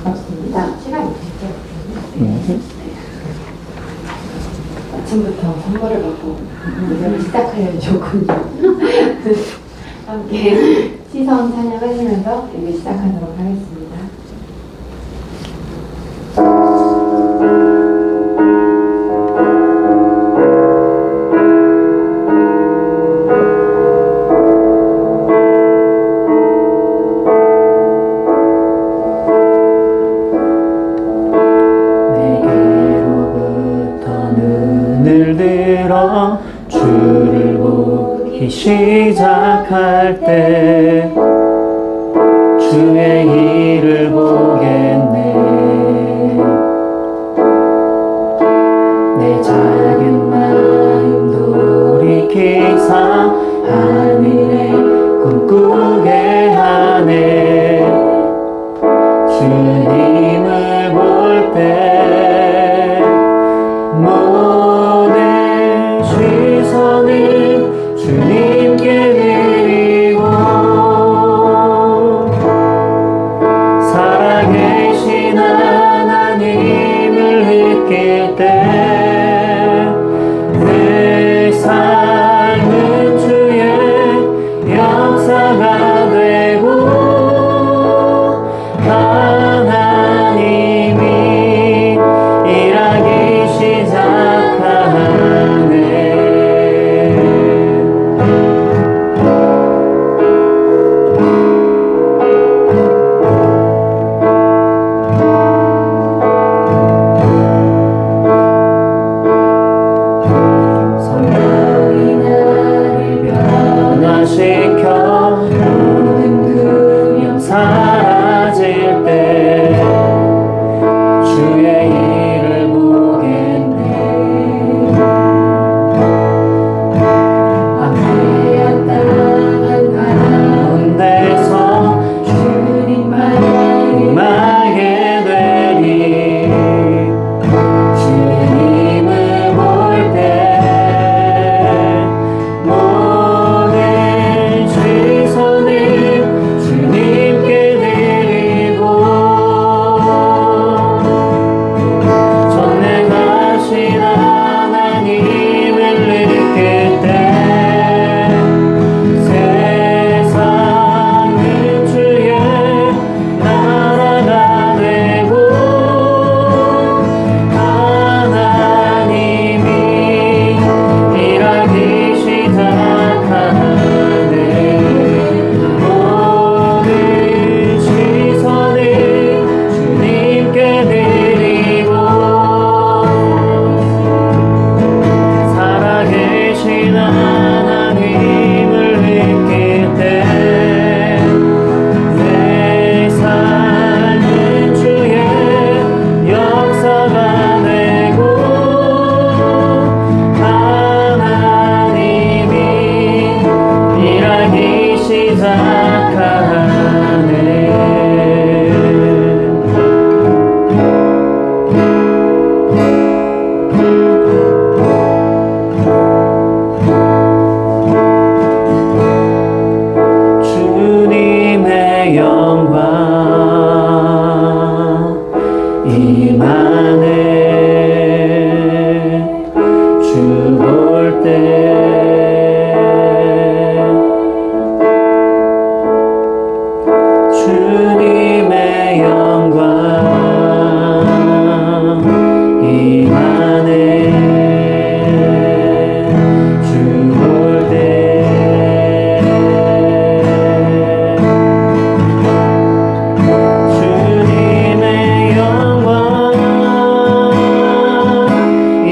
반갑습니다. 시간이 되죠? 아침부터 선물을 받고 이걸 시작하려면 좋군요. 함께 시선 찬양하시면서 예배 시작하도록 하겠습니다. 주를 보기 시작할 때 주의 일을 보겠네. 내 작은 마음 돌이키사 하늘에 꿈꾸게 하네. 주님을 볼 때 시선을 주님께 드리고 살아계신 하나님을 느낄 때 내 삶은 주의 역사가 되고 하나님이 일하기 시작하네. 사라질 때 주의 일을 보겠네. 암되었다 가운데서 주님만 임하게 되리. 주님을 볼 때 모든 시선을 주님께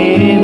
이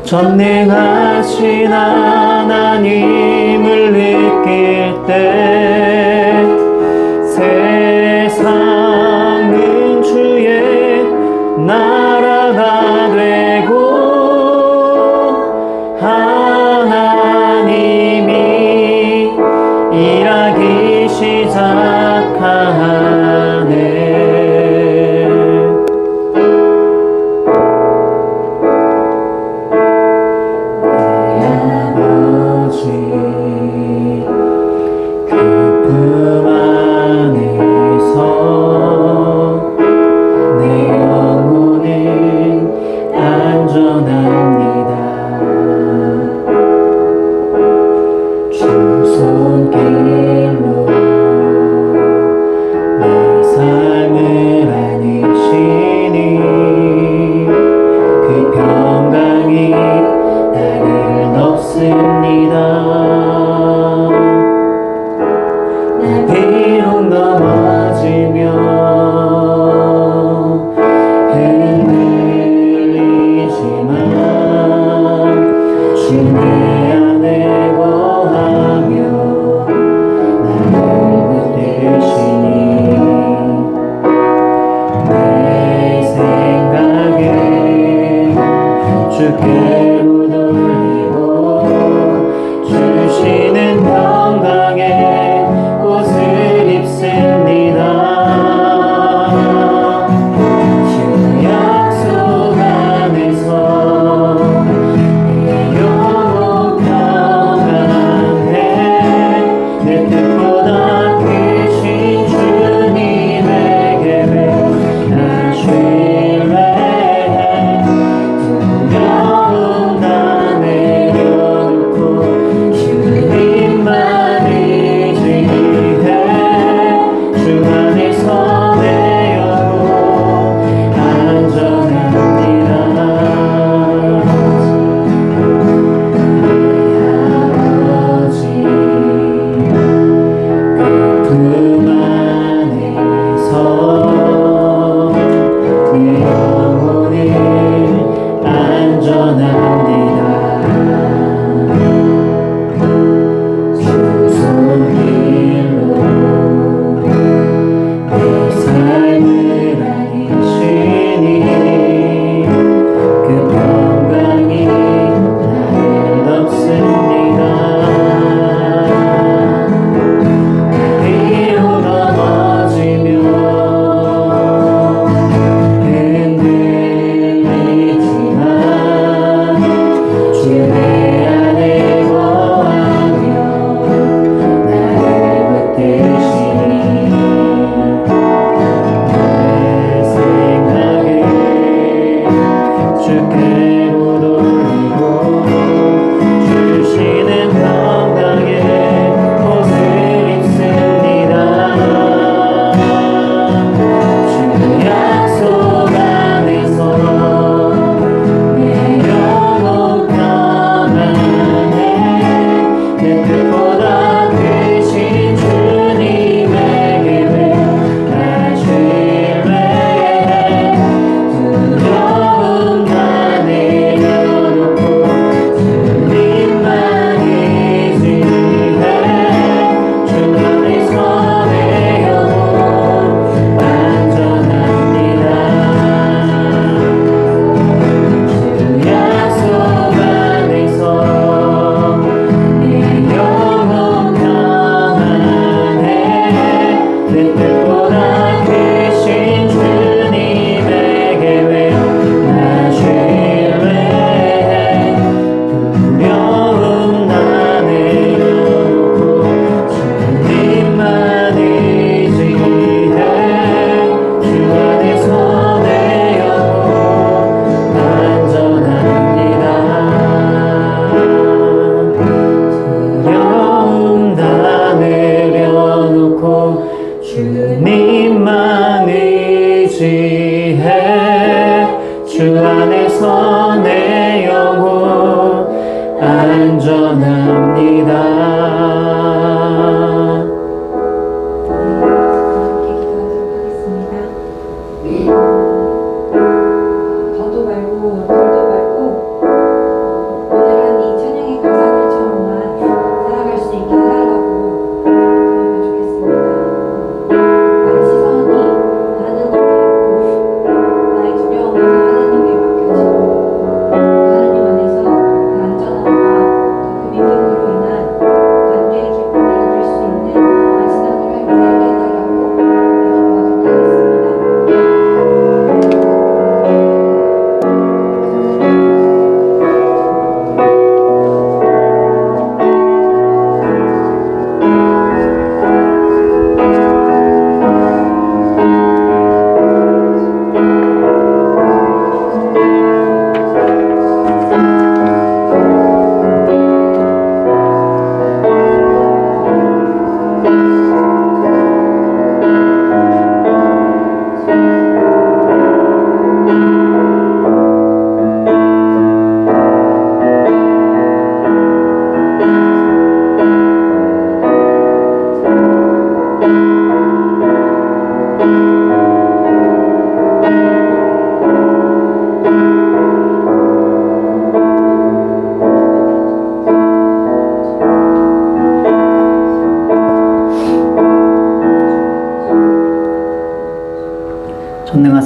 전능하신 하나님을 느낄 때 세상은 주의 나라가 되고 하나님이 일하기 시작하네.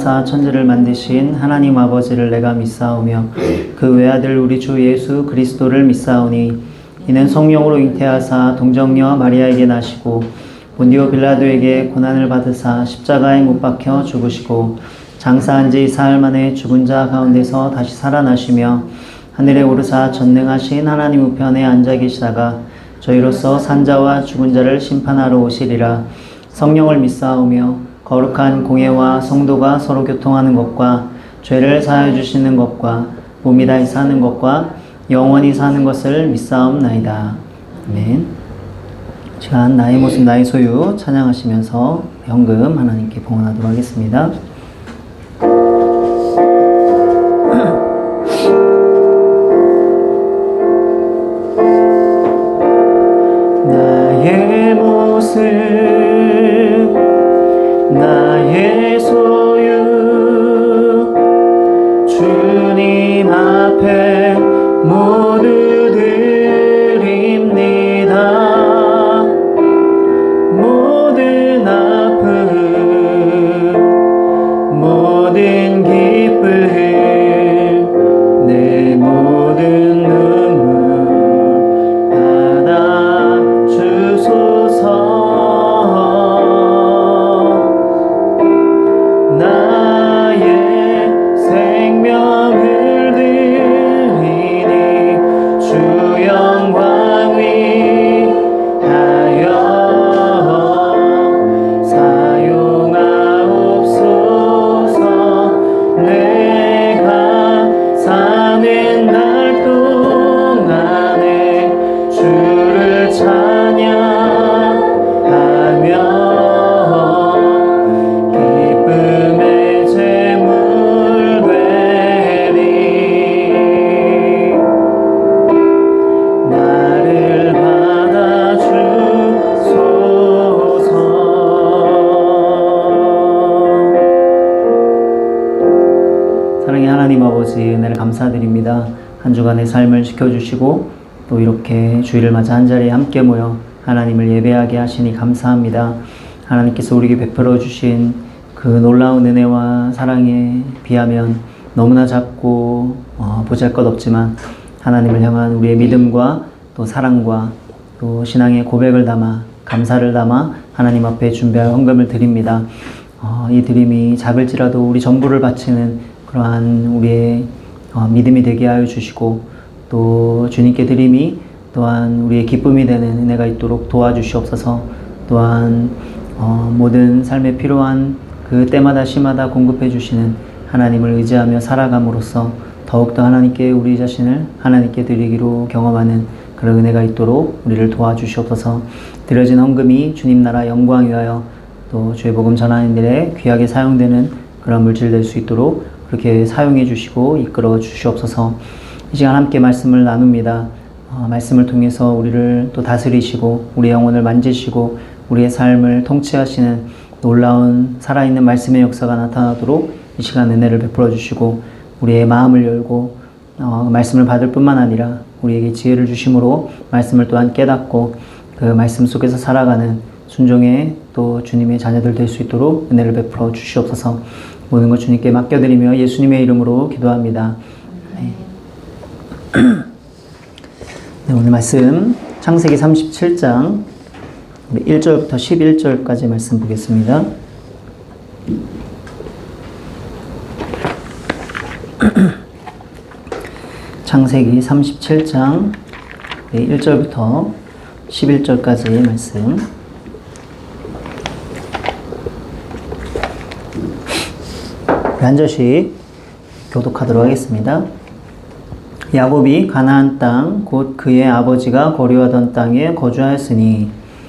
인도하사 천지를 만드신 하나님 아버지를 내가 믿사오며 그 외아들 우리 주 예수 그리스도를 믿사오니 이는 성령으로 잉태하사 동정녀 마리아에게 나시고 본디오 빌라도에게 고난을 받으사 십자가에 못 박혀 죽으시고 장사한 지 사흘 만에 죽은 자 가운데서 다시 살아나시며 하늘에 오르사 전능하신 하나님 우편에 앉아 계시다가 저희로서 산자와 죽은 자를 심판하러 오시리라. 성령을 믿사오며 거룩한 공예와 성도가 서로 교통하는 것과 죄를 사하여 주시는 것과 몸이 다시 사는 것과 영원히 사는 것을 믿사옵나이다. 아멘. 시간 나의 모습 나의 소유 찬양하시면서 현금 하나님께 봉헌하도록 하겠습니다. 나의 모습 나의 소유 주님 앞에 모두 드립니다. 모든 아픔 모든 기쁨 내 모든 눈물 받아 주소서. 나의 생명을 드리니 주 영광 위하여 사용하옵소서. 내가 사는 날 동안에 주를 찬양하며 기쁨의 제물 되리. 나를 받아 주소서. 사랑의 하나님 아버지 은혜를 감사드립니다. 한 주간의 삶을 지켜주시고 또 이렇게 주일을 맞아 한자리에 함께 모여 하나님을 예배하게 하시니 감사합니다. 하나님께서 우리에게 베풀어 주신 그 놀라운 은혜와 사랑에 비하면 너무나 작고 보잘것없지만 하나님을 향한 우리의 믿음과 또 사랑과 또 신앙의 고백을 담아 감사를 담아 하나님 앞에 준비할 헌금을 드립니다. 이 드림이 작을지라도 우리 전부를 바치는 그러한 우리의 믿음이 되게 하여 주시고 또 주님께 드림이 또한 우리의 기쁨이 되는 은혜가 있도록 도와주시옵소서. 또한 모든 삶에 필요한 그 때마다 시마다 공급해 주시는 하나님을 의지하며 살아감으로써 더욱더 하나님께 우리 자신을 하나님께 드리기로 경험하는 그런 은혜가 있도록 우리를 도와주시옵소서. 드려진 헌금이 주님 나라 영광 위하여 또 주의 복음 전하는 일에 귀하게 사용되는 그런 물질 될 수 있도록 그렇게 사용해 주시고 이끌어 주시옵소서. 이 시간 함께 말씀을 나눕니다. 말씀을 통해서 우리를 또 다스리시고 우리 영혼을 만지시고 우리의 삶을 통치하시는 놀라운 살아있는 말씀의 역사가 나타나도록 이 시간 은혜를 베풀어 주시고 우리의 마음을 열고 말씀을 받을 뿐만 아니라 우리에게 지혜를 주심으로 말씀을 또한 깨닫고 그 말씀 속에서 살아가는 순종의 또 주님의 자녀들 될 수 있도록 은혜를 베풀어 주시옵소서. 모든 것 주님께 맡겨드리며 예수님의 이름으로 기도합니다. 네, 오늘 말씀 창세기 37장 1절부터 11절까지 말씀 보겠습니다. 창세기 37장 1절부터 11절까지 말씀. 한 절씩 교독하도록 하겠습니다. 야곱이 가나안 땅 곧 그의 아버지가 거류하던 땅에 거주하였으니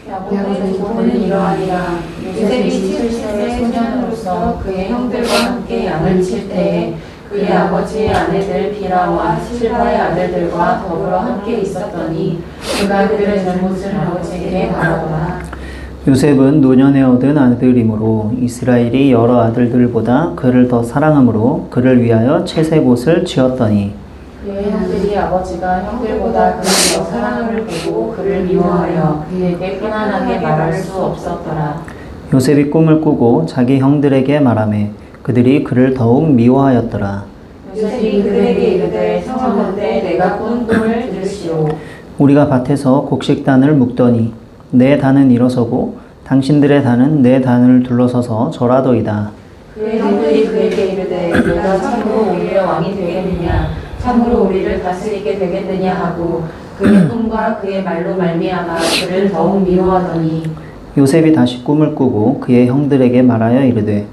야곱의 조문은 이러하니라. 요셉이 70세 소년으로서 그의 형들과 함께 양을 칠 때에 그의 아버지의 아내들 비라와 실바의 아들들과 더불어 함께 있었더니 그가 그들의 잘못을 아버지에게 말하더라. 요셉은 노년에 얻은 아들이므로 이스라엘이 여러 아들들보다 그를 더 사랑하므로 그를 위하여 채색 옷을 지었더니 그의 형들이 아버지가 형들보다 그를 더 사랑함을 보고 그를 미워하여 그에게 편안하게 말할 수 없었더라. 요셉이 꿈을 꾸고 자기 형들에게 말하매 그들이 그를 더욱 미워하였더라. 요셉이 그들에게 이르되 청하건대 내가 꾼 꿈을 들으시오. 우리가 밭에서 곡식단을 묶더니 내 단은 일어서고 당신들의 단은 내 단을 둘러서서 절하더이다. 그의 형들이 그에게 이르되 내가 참으로 우리의 왕이 되겠느냐 참으로 우리를 다스리게 되겠느냐 하고 그의 꿈과 그의 말로 말미암아 그를 더욱 미워하더니 요셉이 다시 꿈을 꾸고 그의 형들에게 말하여 이르되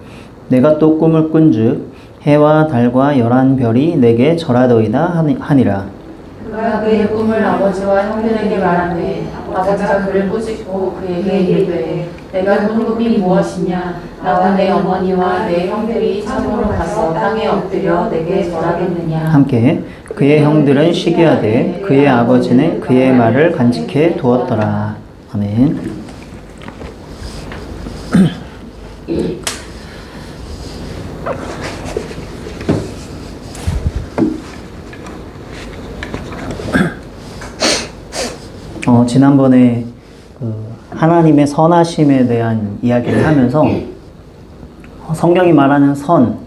내가 또 꿈을 꾼즉 해와 달과 11별이 내게 절하더이다 하니라. 그가 그의 꿈을 아버지와 형들에게 말하되 아버지가 그를 꾸짖고 그에게 이르되 내가 꾼 꿈이 무엇이냐 나와 내 어머니와 내 형들이 참으로 가서 땅에 엎드려 내게 절하겠느냐. 함께 그의 형들은 시기하되 그의 아버지는 그의 말을 간직해 두었더라. 아멘. 지난번에 그 하나님의 선하심에 대한 이야기를 하면서 성경이 말하는 선,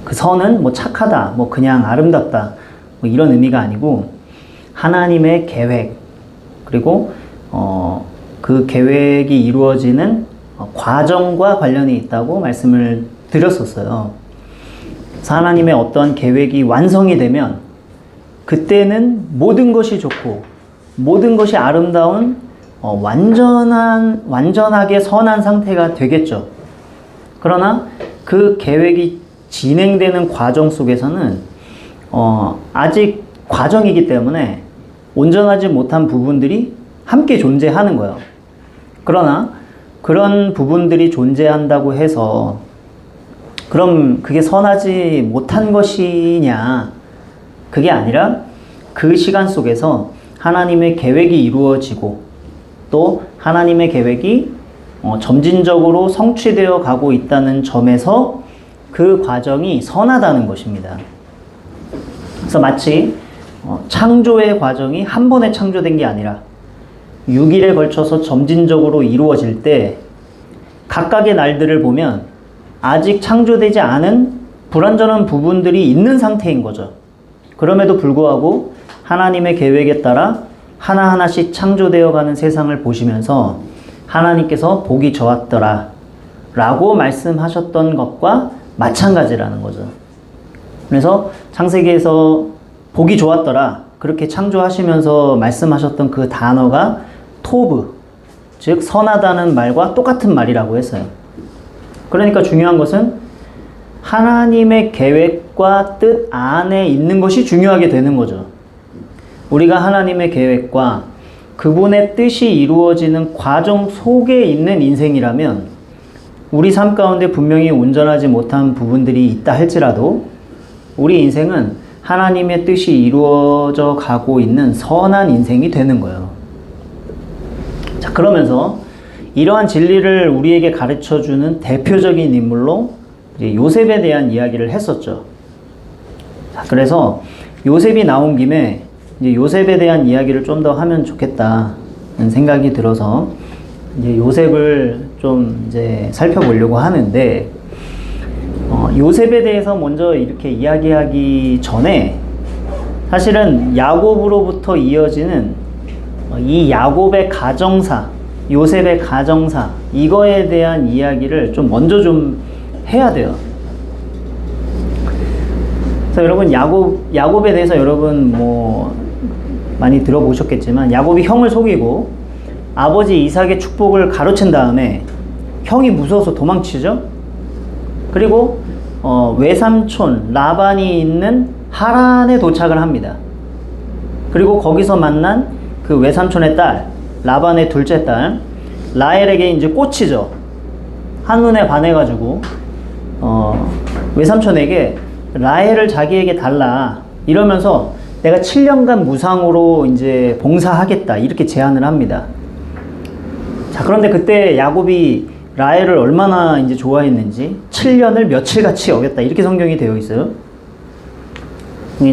그 선은 뭐 착하다, 뭐 그냥 아름답다, 뭐 이런 의미가 아니고 하나님의 계획, 그리고 그 계획이 이루어지는 과정과 관련이 있다고 말씀을 드렸었어요. 그래서 하나님의 어떤 계획이 완성이 되면 그때는 모든 것이 좋고 모든 것이 아름다운 완전하게 선한 상태가 되겠죠. 그러나 그 계획이 진행되는 과정 속에서는 아직 과정이기 때문에 온전하지 못한 부분들이 함께 존재하는 거예요. 그러나 그런 부분들이 존재한다고 해서 그럼 그게 선하지 못한 것이냐? 그게 아니라 그 시간 속에서 하나님의 계획이 이루어지고 또 하나님의 계획이 점진적으로 성취되어 가고 있다는 점에서 그 과정이 선하다는 것입니다. 그래서 마치 창조의 과정이 한 번에 창조된 게 아니라 6일에 걸쳐서 점진적으로 이루어질 때 각각의 날들을 보면 아직 창조되지 않은 불완전한 부분들이 있는 상태인 거죠. 그럼에도 불구하고 하나님의 계획에 따라 하나하나씩 창조되어 가는 세상을 보시면서 하나님께서 복이 좋았더라 라고 말씀하셨던 것과 마찬가지라는 거죠. 그래서 창세기에서 복이 좋았더라 그렇게 창조하시면서 말씀하셨던 그 단어가 토브, 즉 선하다는 말과 똑같은 말이라고 했어요. 그러니까 중요한 것은 하나님의 계획과 뜻 안에 있는 것이 중요하게 되는 거죠. 우리가 하나님의 계획과 그분의 뜻이 이루어지는 과정 속에 있는 인생이라면 우리 삶 가운데 분명히 온전하지 못한 부분들이 있다 할지라도 우리 인생은 하나님의 뜻이 이루어져 가고 있는 선한 인생이 되는 거예요. 자, 그러면서 이러한 진리를 우리에게 가르쳐주는 대표적인 인물로 이제 요셉에 대한 이야기를 했었죠. 자, 그래서 요셉이 나온 김에 이제 요셉에 대한 이야기를 좀 더 하면 좋겠다는 생각이 들어서 이제 요셉을 좀 이제 살펴보려고 하는데 요셉에 대해서 먼저 이렇게 이야기하기 전에 사실은 야곱으로부터 이어지는 이 야곱의 가정사, 요셉의 가정사 이거에 대한 이야기를 좀 먼저 좀 해야 돼요. 그래서 여러분 야곱에 대해서 여러분 뭐 많이 들어보셨겠지만 야곱이 형을 속이고 아버지 이삭의 축복을 가로챈 다음에 형이 무서워서 도망치죠. 그리고 외삼촌 라반이 있는 하란에 도착을 합니다. 그리고 거기서 만난 그 외삼촌의 딸 라반의 둘째 딸 라헬에게 이제 꽂히죠. 한눈에 반해가지고 외삼촌에게 라헬을 자기에게 달라 이러면서 내가 7년간 무상으로 이제 봉사하겠다 이렇게 제안을 합니다. 자, 그런데 그때 야곱이 라헬을 얼마나 이제 좋아했는지 7년을 며칠같이 여겼다 이렇게 성경이 되어 있어요.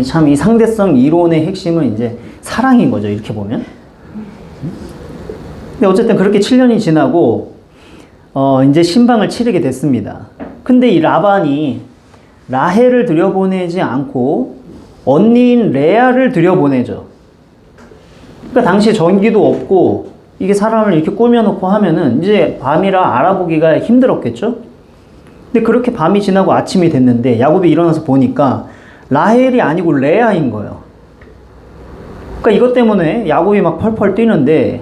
참 이 상대성 이론의 핵심은 이제 사랑인 거죠. 이렇게 보면. 근데 어쨌든 그렇게 7년이 지나고 이제 신방을 치르게 됐습니다. 근데 이 라반이 라헬을 들여보내지 않고 언니인 레아를 들여보내죠. 그러니까 당시에 전기도 없고 이게 사람을 이렇게 꾸며놓고 하면은 이제 밤이라 알아보기가 힘들었겠죠? 근데 그렇게 밤이 지나고 아침이 됐는데 야곱이 일어나서 보니까 라헬이 아니고 레아인 거예요. 그러니까 이것 때문에 야곱이 막 펄펄 뛰는데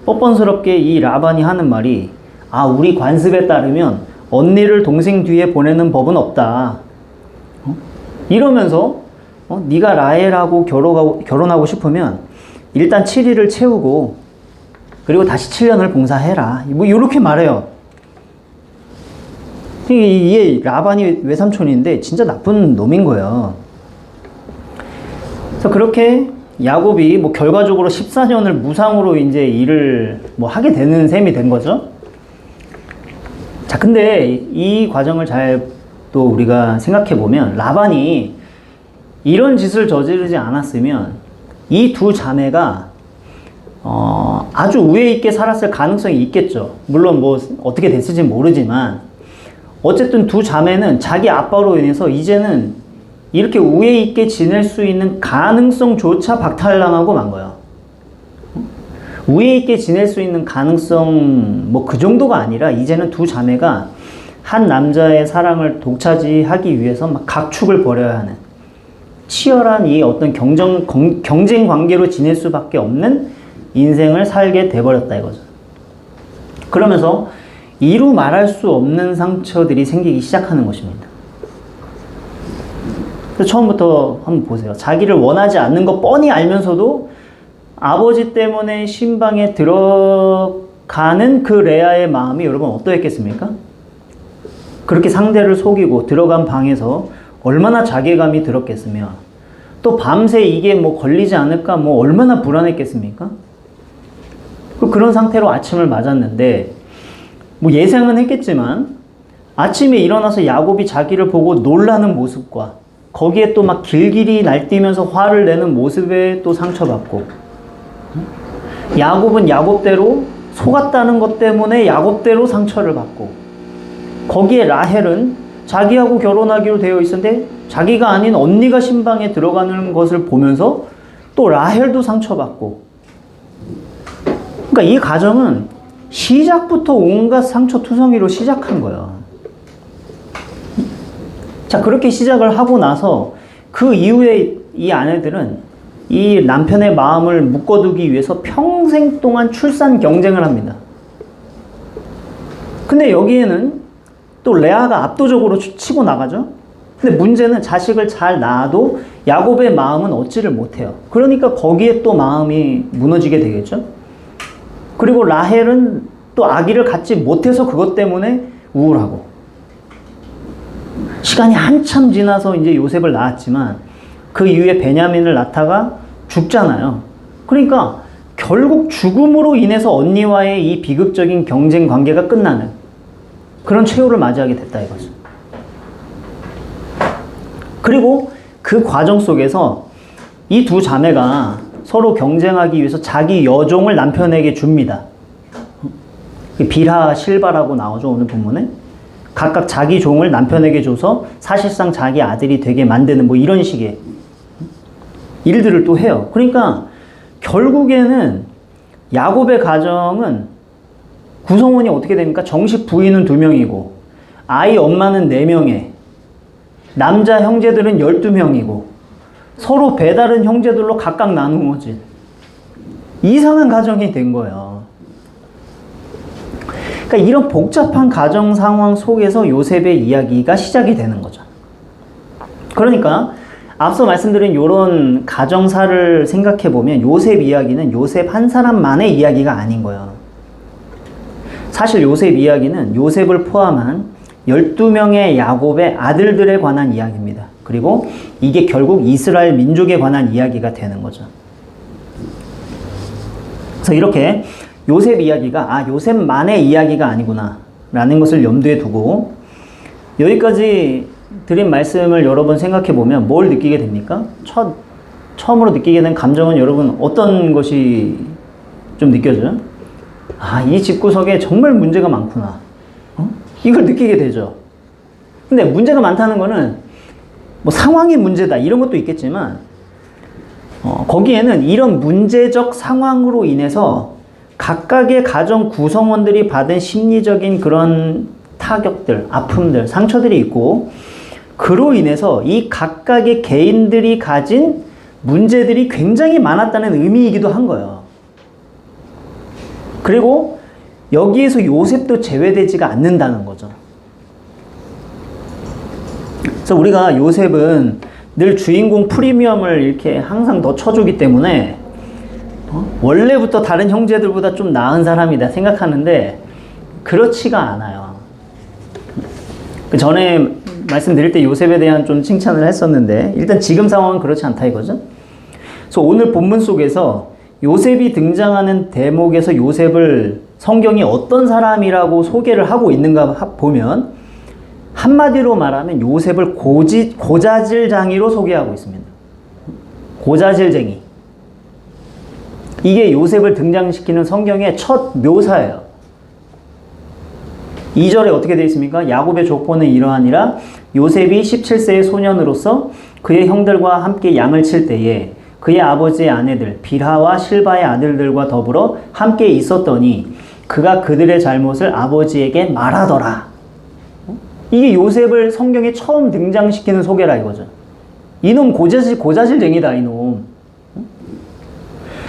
뻔뻔스럽게 이 라반이 하는 말이 우리 관습에 따르면 언니를 동생 뒤에 보내는 법은 없다. 이러면서 네가 라헬하고 결혼하고 싶으면 일단 7일을 채우고 그리고 다시 7년을 봉사해라. 뭐 이렇게 말해요. 이게 라반이 외삼촌인데 진짜 나쁜 놈인 거예요. 그래서 그렇게 야곱이 뭐 결과적으로 14년을 무상으로 이제 일을 뭐 하게 되는 셈이 된 거죠. 자, 근데 이 과정을 잘 또 우리가 생각해 보면 라반이 이런 짓을 저지르지 않았으면 이 두 자매가 아주 우애 있게 살았을 가능성이 있겠죠. 물론 뭐 어떻게 됐을지 모르지만 어쨌든 두 자매는 자기 아빠로 인해서 이제는 이렇게 우애 있게 지낼 수 있는 가능성조차 박탈당하고 만 거예요. 우애 있게 지낼 수 있는 가능성 뭐 그 정도가 아니라 이제는 두 자매가 한 남자의 사랑을 독차지하기 위해서 막 각축을 벌여야 하는 치열한 이 어떤 경쟁 관계로 지낼 수밖에 없는 인생을 살게 돼버렸다 이거죠. 그러면서 이루 말할 수 없는 상처들이 생기기 시작하는 것입니다. 그래서 처음부터 한번 보세요. 자기를 원하지 않는 거 뻔히 알면서도 아버지 때문에 신방에 들어가는 그 레아의 마음이 여러분 어떠했겠습니까? 그렇게 상대를 속이고 들어간 방에서 얼마나 자괴감이 들었겠으며 또 밤새 이게 뭐 걸리지 않을까 뭐 얼마나 불안했겠습니까? 그런 상태로 아침을 맞았는데 뭐 예상은 했겠지만 아침에 일어나서 야곱이 자기를 보고 놀라는 모습과 거기에 또 막 길길이 날뛰면서 화를 내는 모습에 또 상처받고 야곱은 야곱대로 속았다는 것 때문에 야곱대로 상처를 받고 거기에 라헬은 자기하고 결혼하기로 되어 있었는데 자기가 아닌 언니가 신방에 들어가는 것을 보면서 또 라헬도 상처받고 그러니까 이 가정은 시작부터 온갖 상처투성이로 시작한 거예요. 자, 그렇게 시작을 하고 나서 그 이후에 이 아내들은 이 남편의 마음을 묶어두기 위해서 평생 동안 출산 경쟁을 합니다. 근데 여기에는 또 레아가 압도적으로 치고 나가죠. 근데 문제는 자식을 잘 낳아도 야곱의 마음은 얻지를 못해요. 그러니까 거기에 또 마음이 무너지게 되겠죠. 그리고 라헬은 또 아기를 갖지 못해서 그것 때문에 우울하고 시간이 한참 지나서 이제 요셉을 낳았지만 그 이후에 베냐민을 낳다가 죽잖아요. 그러니까 결국 죽음으로 인해서 언니와의 이 비극적인 경쟁 관계가 끝나는 그런 최후를 맞이하게 됐다 이거죠. 그리고 그 과정 속에서 이 두 자매가 서로 경쟁하기 위해서 자기 여종을 남편에게 줍니다. 빌하 실바라고 나오죠 오늘 본문에. 각각 자기 종을 남편에게 줘서 사실상 자기 아들이 되게 만드는 뭐 이런 식의 일들을 또 해요. 그러니까 결국에는 야곱의 가정은 구성원이 어떻게 됩니까? 정식 부인은 2명이고 아이 엄마는 4명에 남자 형제들은 12명이고 서로 배다른 형제들로 각각 나누어진 이상한 가정이 된 거예요. 그러니까 이런 복잡한 가정 상황 속에서 요셉의 이야기가 시작이 되는 거죠. 그러니까 앞서 말씀드린 이런 가정사를 생각해 보면 요셉 이야기는 요셉 한 사람만의 이야기가 아닌 거예요. 사실 요셉 이야기는 요셉을 포함한 12명의 야곱의 아들들에 관한 이야기입니다. 그리고 이게 결국 이스라엘 민족에 관한 이야기가 되는 거죠. 그래서 이렇게 요셉 이야기가 요셉만의 이야기가 아니구나 라는 것을 염두에 두고 여기까지 드린 말씀을 여러 번 생각해 보면 뭘 느끼게 됩니까? 처음으로 느끼게 된 감정은 여러분 어떤 것이 좀 느껴져요? 이 집구석에 정말 문제가 많구나. 이걸 느끼게 되죠. 근데 문제가 많다는 거는 뭐 상황이 문제다 이런 것도 있겠지만 거기에는 이런 문제적 상황으로 인해서 각각의 가정 구성원들이 받은 심리적인 그런 타격들, 아픔들, 상처들이 있고 그로 인해서 이 각각의 개인들이 가진 문제들이 굉장히 많았다는 의미이기도 한 거예요. 그리고 여기에서 요셉도 제외되지가 않는다는 거죠. 그래서 우리가 요셉은 늘 주인공 프리미엄을 이렇게 항상 더 쳐주기 때문에 원래부터 다른 형제들보다 좀 나은 사람이다 생각하는데 그렇지가 않아요. 그 전에 말씀드릴 때 요셉에 대한 좀 칭찬을 했었는데 일단 지금 상황은 그렇지 않다 이거죠. 그래서 오늘 본문 속에서 요셉이 등장하는 대목에서 요셉을 성경이 어떤 사람이라고 소개를 하고 있는가 보면 한마디로 말하면 요셉을 고자질장이로 소개하고 있습니다. 고자질쟁이. 이게 요셉을 등장시키는 성경의 첫 묘사예요. 2절에 어떻게 되어 있습니까? 야곱의 족보는 이러하니라 요셉이 17세의 소년으로서 그의 형들과 함께 양을 칠 때에 그의 아버지의 아내들 빌하와 실바의 아들들과 더불어 함께 있었더니 그가 그들의 잘못을 아버지에게 말하더라. 이게 요셉을 성경에 처음 등장시키는 소개라 이거죠. 이놈 고자질쟁이다 이놈.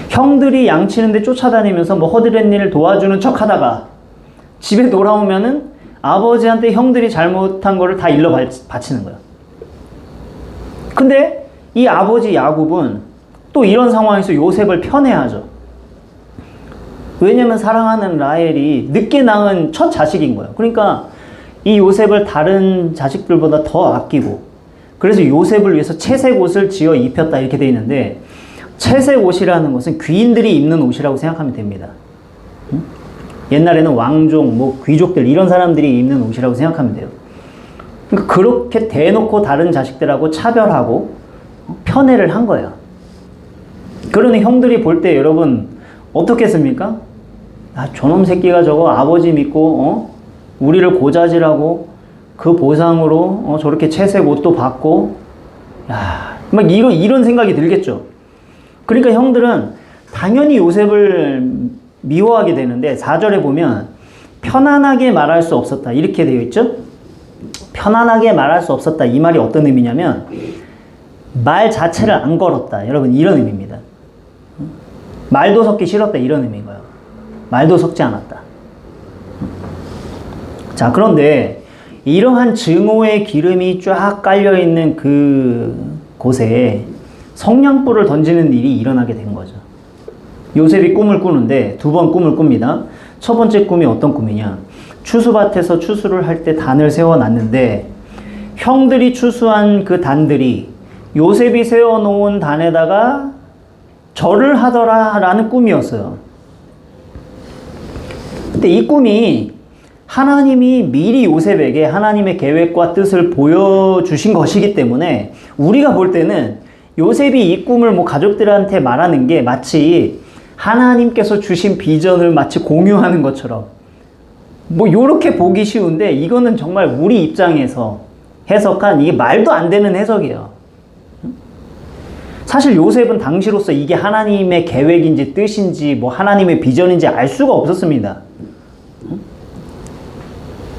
형들이 양치는데 쫓아다니면서 뭐 허드렛 일을 도와주는 척 하다가 집에 돌아오면은 아버지한테 형들이 잘못한 거를 다 일러 바치는 거예요. 근데 이 아버지 야곱은 또 이런 상황에서 요셉을 편애하죠. 왜냐면 사랑하는 라헬이 늦게 낳은 첫 자식인 거예요. 그러니까 이 요셉을 다른 자식들보다 더 아끼고 그래서 요셉을 위해서 채색 옷을 지어 입혔다 이렇게 되어 있는데 채색 옷이라는 것은 귀인들이 입는 옷이라고 생각하면 됩니다. 옛날에는 왕족, 뭐 귀족들 이런 사람들이 입는 옷이라고 생각하면 돼요. 그러니까 그렇게 대놓고 다른 자식들하고 차별하고 편애를 한 거예요. 그러니 형들이 볼 때 여러분 어떻겠습니까? 아, 저놈 새끼가 저거 아버지 믿고 우리를 고자질하고 그 보상으로 저렇게 채색 옷도 받고 막 이런 생각이 들겠죠. 그러니까 형들은 당연히 요셉을 미워하게 되는데 4절에 보면 편안하게 말할 수 없었다 이렇게 되어 있죠. 편안하게 말할 수 없었다 이 말이 어떤 의미냐면 말 자체를 안 걸었다 여러분 이런 의미입니다. 말도 섞기 싫었다 이런 의미인 거예요. 말도 섞지 않았다. 자 그런데 이러한 증오의 기름이 쫙 깔려있는 그 곳에 성냥불을 던지는 일이 일어나게 된 거죠. 요셉이 꿈을 꾸는데 두 번 꿈을 꿉니다. 첫 번째 꿈이 어떤 꿈이냐. 추수밭에서 추수를 할 때 단을 세워놨는데 형들이 추수한 그 단들이 요셉이 세워놓은 단에다가 절을 하더라 라는 꿈이었어요. 근데 이 꿈이 하나님이 미리 요셉에게 하나님의 계획과 뜻을 보여주신 것이기 때문에 우리가 볼 때는 요셉이 이 꿈을 뭐 가족들한테 말하는 게 마치 하나님께서 주신 비전을 마치 공유하는 것처럼 뭐 요렇게 보기 쉬운데 이거는 정말 우리 입장에서 해석한 이게 말도 안 되는 해석이에요. 사실 요셉은 당시로서 이게 하나님의 계획인지 뜻인지 뭐 하나님의 비전인지 알 수가 없었습니다.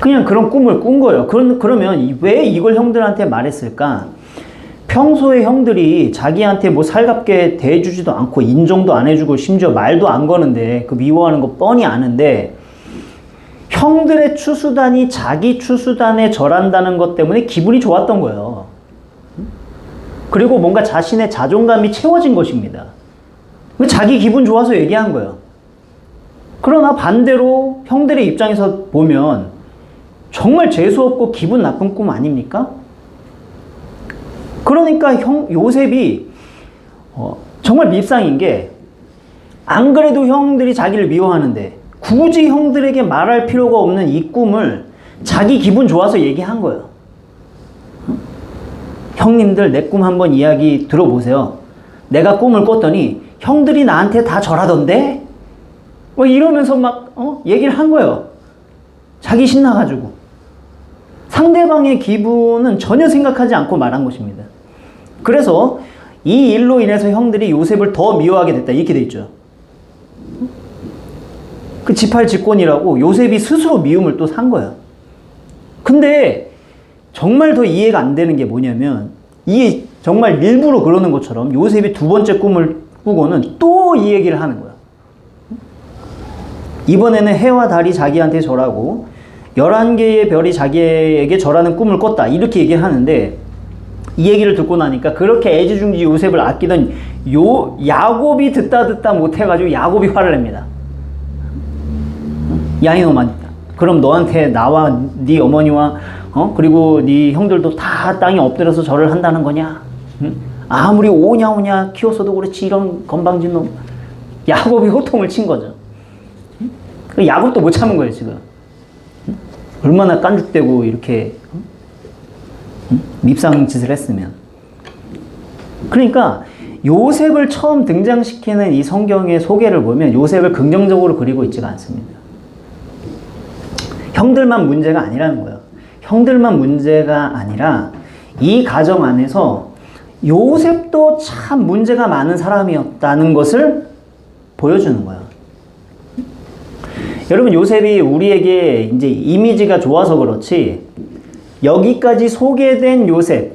그냥 그런 꿈을 꾼 거예요. 그러면 왜 이걸 형들한테 말했을까? 평소에 형들이 자기한테 뭐 살갑게 대해주지도 않고 인정도 안 해주고 심지어 말도 안 거는데 그 미워하는 거 뻔히 아는데 형들의 추수단이 자기 추수단에 절한다는 것 때문에 기분이 좋았던 거예요. 그리고 뭔가 자신의 자존감이 채워진 것입니다. 자기 기분 좋아서 얘기한 거예요. 그러나 반대로 형들의 입장에서 보면 정말 재수없고 기분 나쁜 꿈 아닙니까? 그러니까 요셉이 정말 밉상인 게 안 그래도 형들이 자기를 미워하는데 굳이 형들에게 말할 필요가 없는 이 꿈을 자기 기분 좋아서 얘기한 거예요. 형님들 내 꿈 한번 이야기 들어보세요. 내가 꿈을 꿨더니 형들이 나한테 다 절하던데? 뭐 이러면서 막 얘기를 한 거예요. 자기 신나가지고. 상대방의 기분은 전혀 생각하지 않고 말한 것입니다. 그래서 이 일로 인해서 형들이 요셉을 더 미워하게 됐다. 이렇게 돼 있죠. 그 지팔직권이라고 요셉이 스스로 미움을 또 산 거야. 근데 정말 더 이해가 안 되는 게 뭐냐면 이게 정말 일부러 그러는 것처럼 요셉이 두 번째 꿈을 꾸고는 또 이 얘기를 하는 거야. 이번에는 해와 달이 자기한테 절하고 11개의 별이 자기에게 절하는 꿈을 꿨다. 이렇게 얘기를 하는데 이 얘기를 듣고 나니까 그렇게 애지중지 요셉을 아끼던 야곱이 듣다 못해가지고 야곱이 화를 냅니다. 야 이놈아, 그럼 너한테 나와 네 어머니와 그리고 네 형들도 다 땅에 엎드려서 절을 한다는 거냐? 응? 아무리 오냐 키웠어도 그렇지 이런 건방진 놈. 야곱이 호통을 친 거죠. 응? 야곱도 못 참은 거예요 지금. 응? 얼마나 깐죽대고 이렇게 밉상 짓을 했으면. 그러니까 요셉을 처음 등장시키는 이 성경의 소개를 보면 요셉을 긍정적으로 그리고 있지가 않습니다. 형들만 문제가 아니라는 거예요. 형들만 문제가 아니라 이 가정 안에서 요셉도 참 문제가 많은 사람이었다는 것을 보여주는 거예요. 여러분, 요셉이 우리에게 이제 이미지가 좋아서 그렇지 여기까지 소개된 요셉,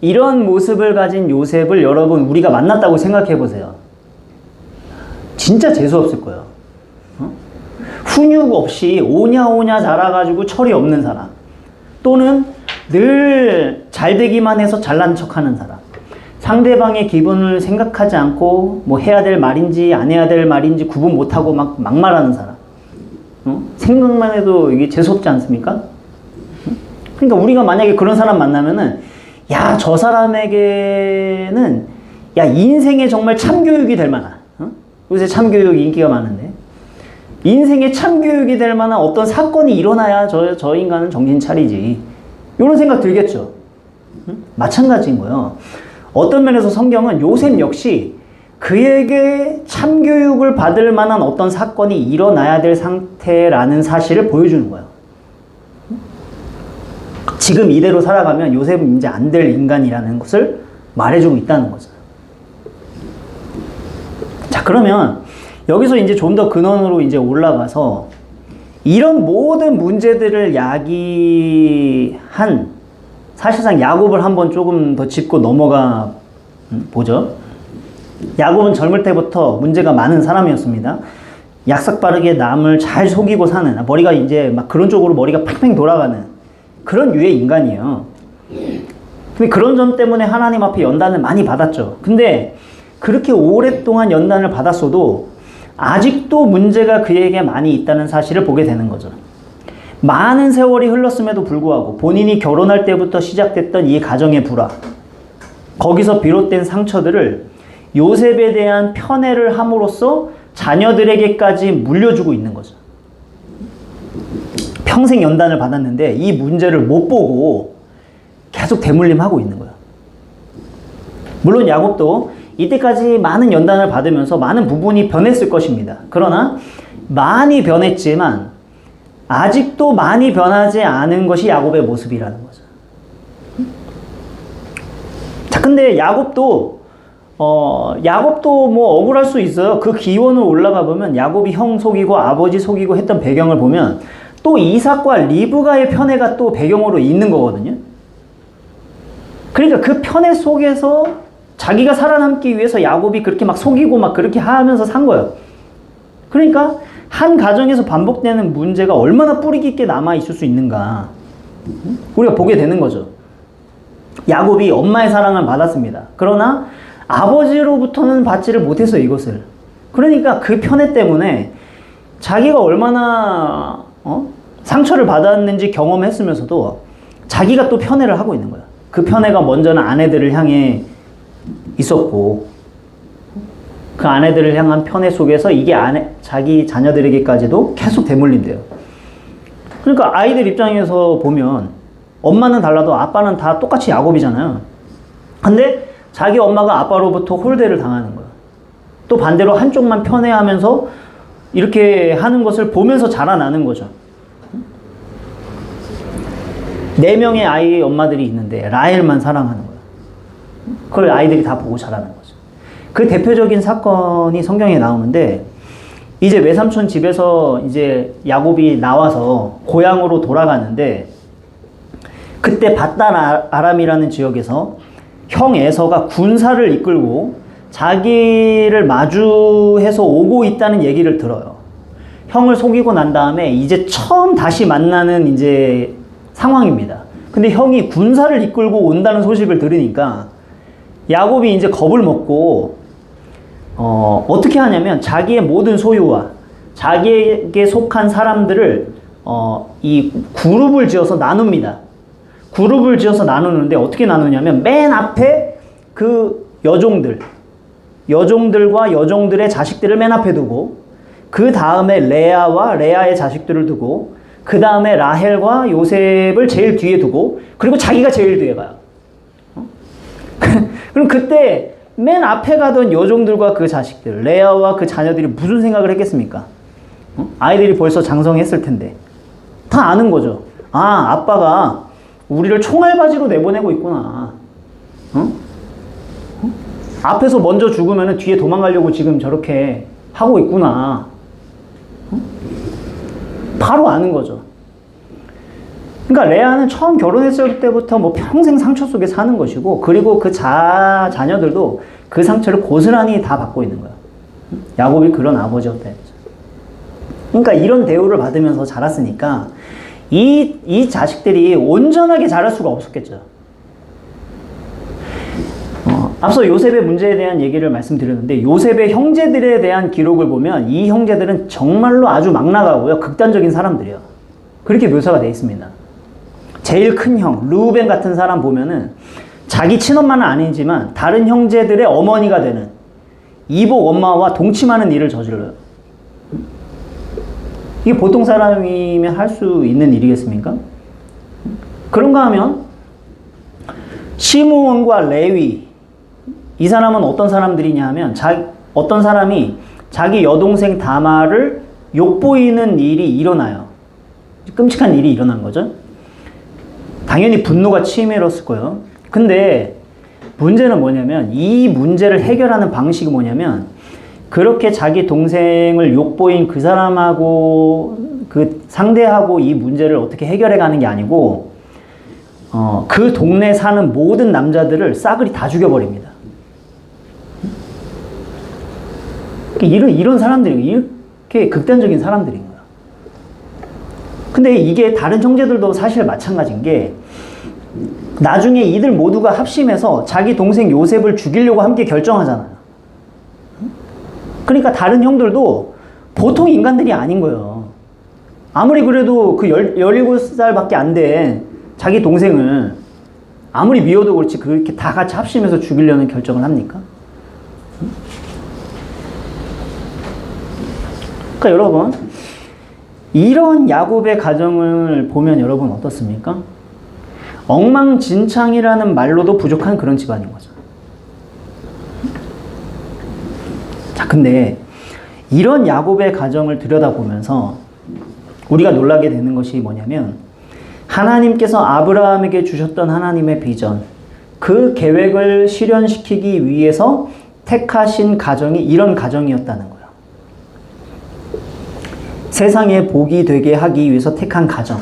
이런 모습을 가진 요셉을 여러분 우리가 만났다고 생각해 보세요. 진짜 재수없을 거예요. 훈육 없이 오냐 자라가지고 철이 없는 사람, 또는 늘 잘되기만 해서 잘난 척하는 사람, 상대방의 기분을 생각하지 않고 뭐 해야 될 말인지 안 해야 될 말인지 구분 못하고 막 막말하는 사람. 생각만 해도 이게 재수없지 않습니까? 그러니까 우리가 만약에 그런 사람 만나면은 야, 저 사람에게는 야, 인생에 정말 참교육이 될 만한, 요새 참교육 인기가 많은데 인생에 참교육이 될 만한 어떤 사건이 일어나야 저 인간은 정신 차리지, 이런 생각 들겠죠. 마찬가지인 거예요. 어떤 면에서 성경은 요셉 역시 그에게 참교육을 받을 만한 어떤 사건이 일어나야 될 상태라는 사실을 보여주는 거예요. 지금 이대로 살아가면 요셉은 이제 안 될 인간이라는 것을 말해주고 있다는 거죠. 자, 그러면 여기서 이제 좀 더 근원으로 이제 올라가서 이런 모든 문제들을 야기한 사실상 야곱을 한번 조금 더 짚고 넘어가 보죠. 야곱은 젊을 때부터 문제가 많은 사람이었습니다. 약삭빠르게 남을 잘 속이고 사는, 머리가 이제 막 그런 쪽으로 머리가 팽팽 돌아가는 그런 유의 인간이에요. 근데 그런 점 때문에 하나님 앞에 연단을 많이 받았죠. 근데 그렇게 오랫동안 연단을 받았어도 아직도 문제가 그에게 많이 있다는 사실을 보게 되는 거죠. 많은 세월이 흘렀음에도 불구하고 본인이 결혼할 때부터 시작됐던 이 가정의 불화, 거기서 비롯된 상처들을 요셉에 대한 편애를 함으로써 자녀들에게까지 물려주고 있는 거죠. 평생 연단을 받았는데 이 문제를 못 보고 계속 대물림하고 있는 거예요. 물론 야곱도 이때까지 많은 연단을 받으면서 많은 부분이 변했을 것입니다. 그러나 많이 변했지만 아직도 많이 변하지 않은 것이 야곱의 모습이라는 거죠. 자, 근데 야곱도 뭐 억울할 수 있어요. 그 기원을 올라가 보면 야곱이 형 속이고 아버지 속이고 했던 배경을 보면 또 이삭과 리브가의 편애가 또 배경으로 있는 거거든요. 그러니까 그 편애 속에서 자기가 살아남기 위해서 야곱이 그렇게 막 속이고 막 그렇게 하면서 산 거예요. 그러니까 한 가정에서 반복되는 문제가 얼마나 뿌리 깊게 남아있을 수 있는가 우리가 보게 되는 거죠. 야곱이 엄마의 사랑을 받았습니다. 그러나 아버지로부터는 받지를 못해서 이것을, 그러니까 그 편애 때문에 자기가 얼마나 상처를 받았는지 경험했으면서도 자기가 또 편애를 하고 있는 거예요. 그 편애가 먼저는 아내들을 향해 있었고 그 아내들을 향한 편애 속에서 이게 자기 자녀들에게까지도 계속 대물림돼요. 그러니까 아이들 입장에서 보면 엄마는 달라도 아빠는 다 똑같이 야곱이잖아요. 근데 자기 엄마가 아빠로부터 홀대를 당하는 거예요. 또 반대로 한쪽만 편애하면서 이렇게 하는 것을 보면서 자라나는 거죠. 4명의 아이 엄마들이 있는데 라헬만 사랑하는 거예요. 그걸 아이들이 다 보고 자라는 거죠. 그 대표적인 사건이 성경에 나오는데, 이제 외삼촌 집에서 이제 야곱이 나와서 고향으로 돌아가는데, 그때 밧단 아람이라는 지역에서 형 에서가 군사를 이끌고 자기를 마주해서 오고 있다는 얘기를 들어요. 형을 속이고 난 다음에 이제 처음 다시 만나는 이제 상황입니다. 근데 형이 군사를 이끌고 온다는 소식을 들으니까 야곱이 이제 겁을 먹고 어떻게 하냐면 자기의 모든 소유와 자기에게 속한 사람들을 이 그룹을 지어서 나눕니다. 그룹을 지어서 나누는데 어떻게 나누냐면 맨 앞에 그 여종들과 여종들의 자식들을 맨 앞에 두고, 그 다음에 레아와 레아의 자식들을 두고, 그 다음에 라헬과 요셉을 제일 뒤에 두고, 그리고 자기가 제일 뒤에 가요. 그럼 그때 맨 앞에 가던 여종들과 그 자식들, 레아와 그 자녀들이 무슨 생각을 했겠습니까? 아이들이 벌써 장성했을 텐데 다 아는 거죠. 아, 아빠가 우리를 총알바지로 내보내고 있구나. 앞에서 먼저 죽으면 뒤에 도망가려고 지금 저렇게 하고 있구나. 바로 아는 거죠. 그러니까 레아는 처음 결혼했을 때부터 뭐 평생 상처 속에 사는 것이고, 그리고 그 자녀들도 그 상처를 고스란히 다 받고 있는 거예요. 야곱이 그런 아버지였다 했죠. 그러니까 이런 대우를 받으면서 자랐으니까 이 자식들이 온전하게 자랄 수가 없었겠죠. 앞서 요셉의 문제에 대한 얘기를 말씀드렸는데, 요셉의 형제들에 대한 기록을 보면 이 형제들은 정말로 아주 막 나가고요, 극단적인 사람들이에요. 그렇게 묘사가 되어 있습니다. 제일 큰 형 르우벤 같은 사람 보면은 자기 친엄마는 아니지만 다른 형제들의 어머니가 되는 이복 엄마와 동침하는 일을 저질러요. 이게 보통 사람이면 할 수 있는 일이겠습니까? 그런가 하면 시므온과 레위, 이 사람은 어떤 사람들이냐 하면 어떤 사람이 자기 여동생 다말을 욕보이는 일이 일어나요. 끔찍한 일이 일어난 거죠. 당연히 분노가 치밀었을 거예요. 근데 문제는 뭐냐면, 이 문제를 해결하는 방식이 뭐냐면, 그렇게 자기 동생을 욕보인 그 사람하고 상대하고 이 문제를 어떻게 해결해 가는 게 아니고, 그 동네 사는 모든 남자들을 싸그리 다 죽여버립니다. 이런 사람들이 이렇게 극단적인 사람들인 거야. 근데 이게 다른 형제들도 사실 마찬가지인 게, 나중에 이들 모두가 합심해서 자기 동생 요셉을 죽이려고 함께 결정하잖아요. 그러니까 다른 형들도 보통 인간들이 아닌 거예요. 아무리 그래도 그 17살밖에 안 된 자기 동생을 아무리 미워도 그렇지 그렇게 다 같이 합심해서 죽이려는 결정을 합니까? 그러니까 여러분, 이런 야곱의 가정을 보면 여러분 어떻습니까? 엉망진창이라는 말로도 부족한 그런 집안인 거죠. 자, 근데 이런 야곱의 가정을 들여다보면서 우리가 놀라게 되는 것이 뭐냐면, 하나님께서 아브라함에게 주셨던 하나님의 비전, 그 계획을 실현시키기 위해서 택하신 가정이 이런 가정이었다는 거예요. 세상에 복이 되게 하기 위해서 택한 가정,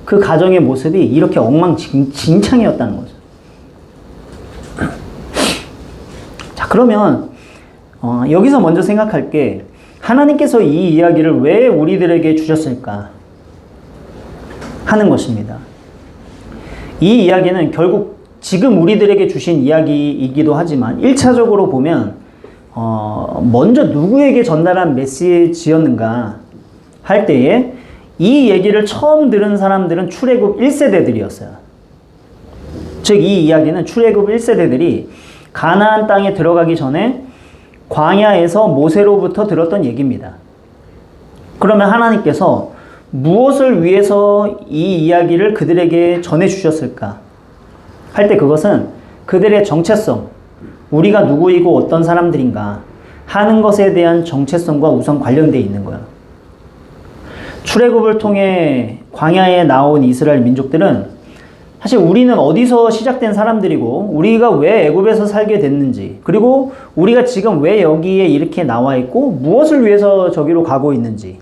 그 가정의 모습이 이렇게 엉망진창이었다는 거죠. 자, 그러면 여기서 먼저 생각할 게, 하나님께서 이 이야기를 왜 우리들에게 주셨을까 하는 것입니다. 이 이야기는 결국 지금 우리들에게 주신 이야기이기도 하지만, 1차적으로 보면 먼저 누구에게 전달한 메시지였는가 할 때에 이 얘기를 처음 들은 사람들은 출애굽 1세대들이었어요. 즉, 이 이야기는 출애굽 1세대들이 가나안 땅에 들어가기 전에 광야에서 모세로부터 들었던 얘기입니다. 그러면 하나님께서 무엇을 위해서 이 이야기를 그들에게 전해주셨을까 할 때, 그것은 그들의 정체성, 우리가 누구이고 어떤 사람들인가 하는 것에 대한 정체성과 우선 관련되어 있는 거예요. 출애굽을 통해 광야에 나온 이스라엘 민족들은 사실 우리는 어디서 시작된 사람들이고 우리가 왜 애굽에서 살게 됐는지, 그리고 우리가 지금 왜 여기에 이렇게 나와 있고 무엇을 위해서 저기로 가고 있는지,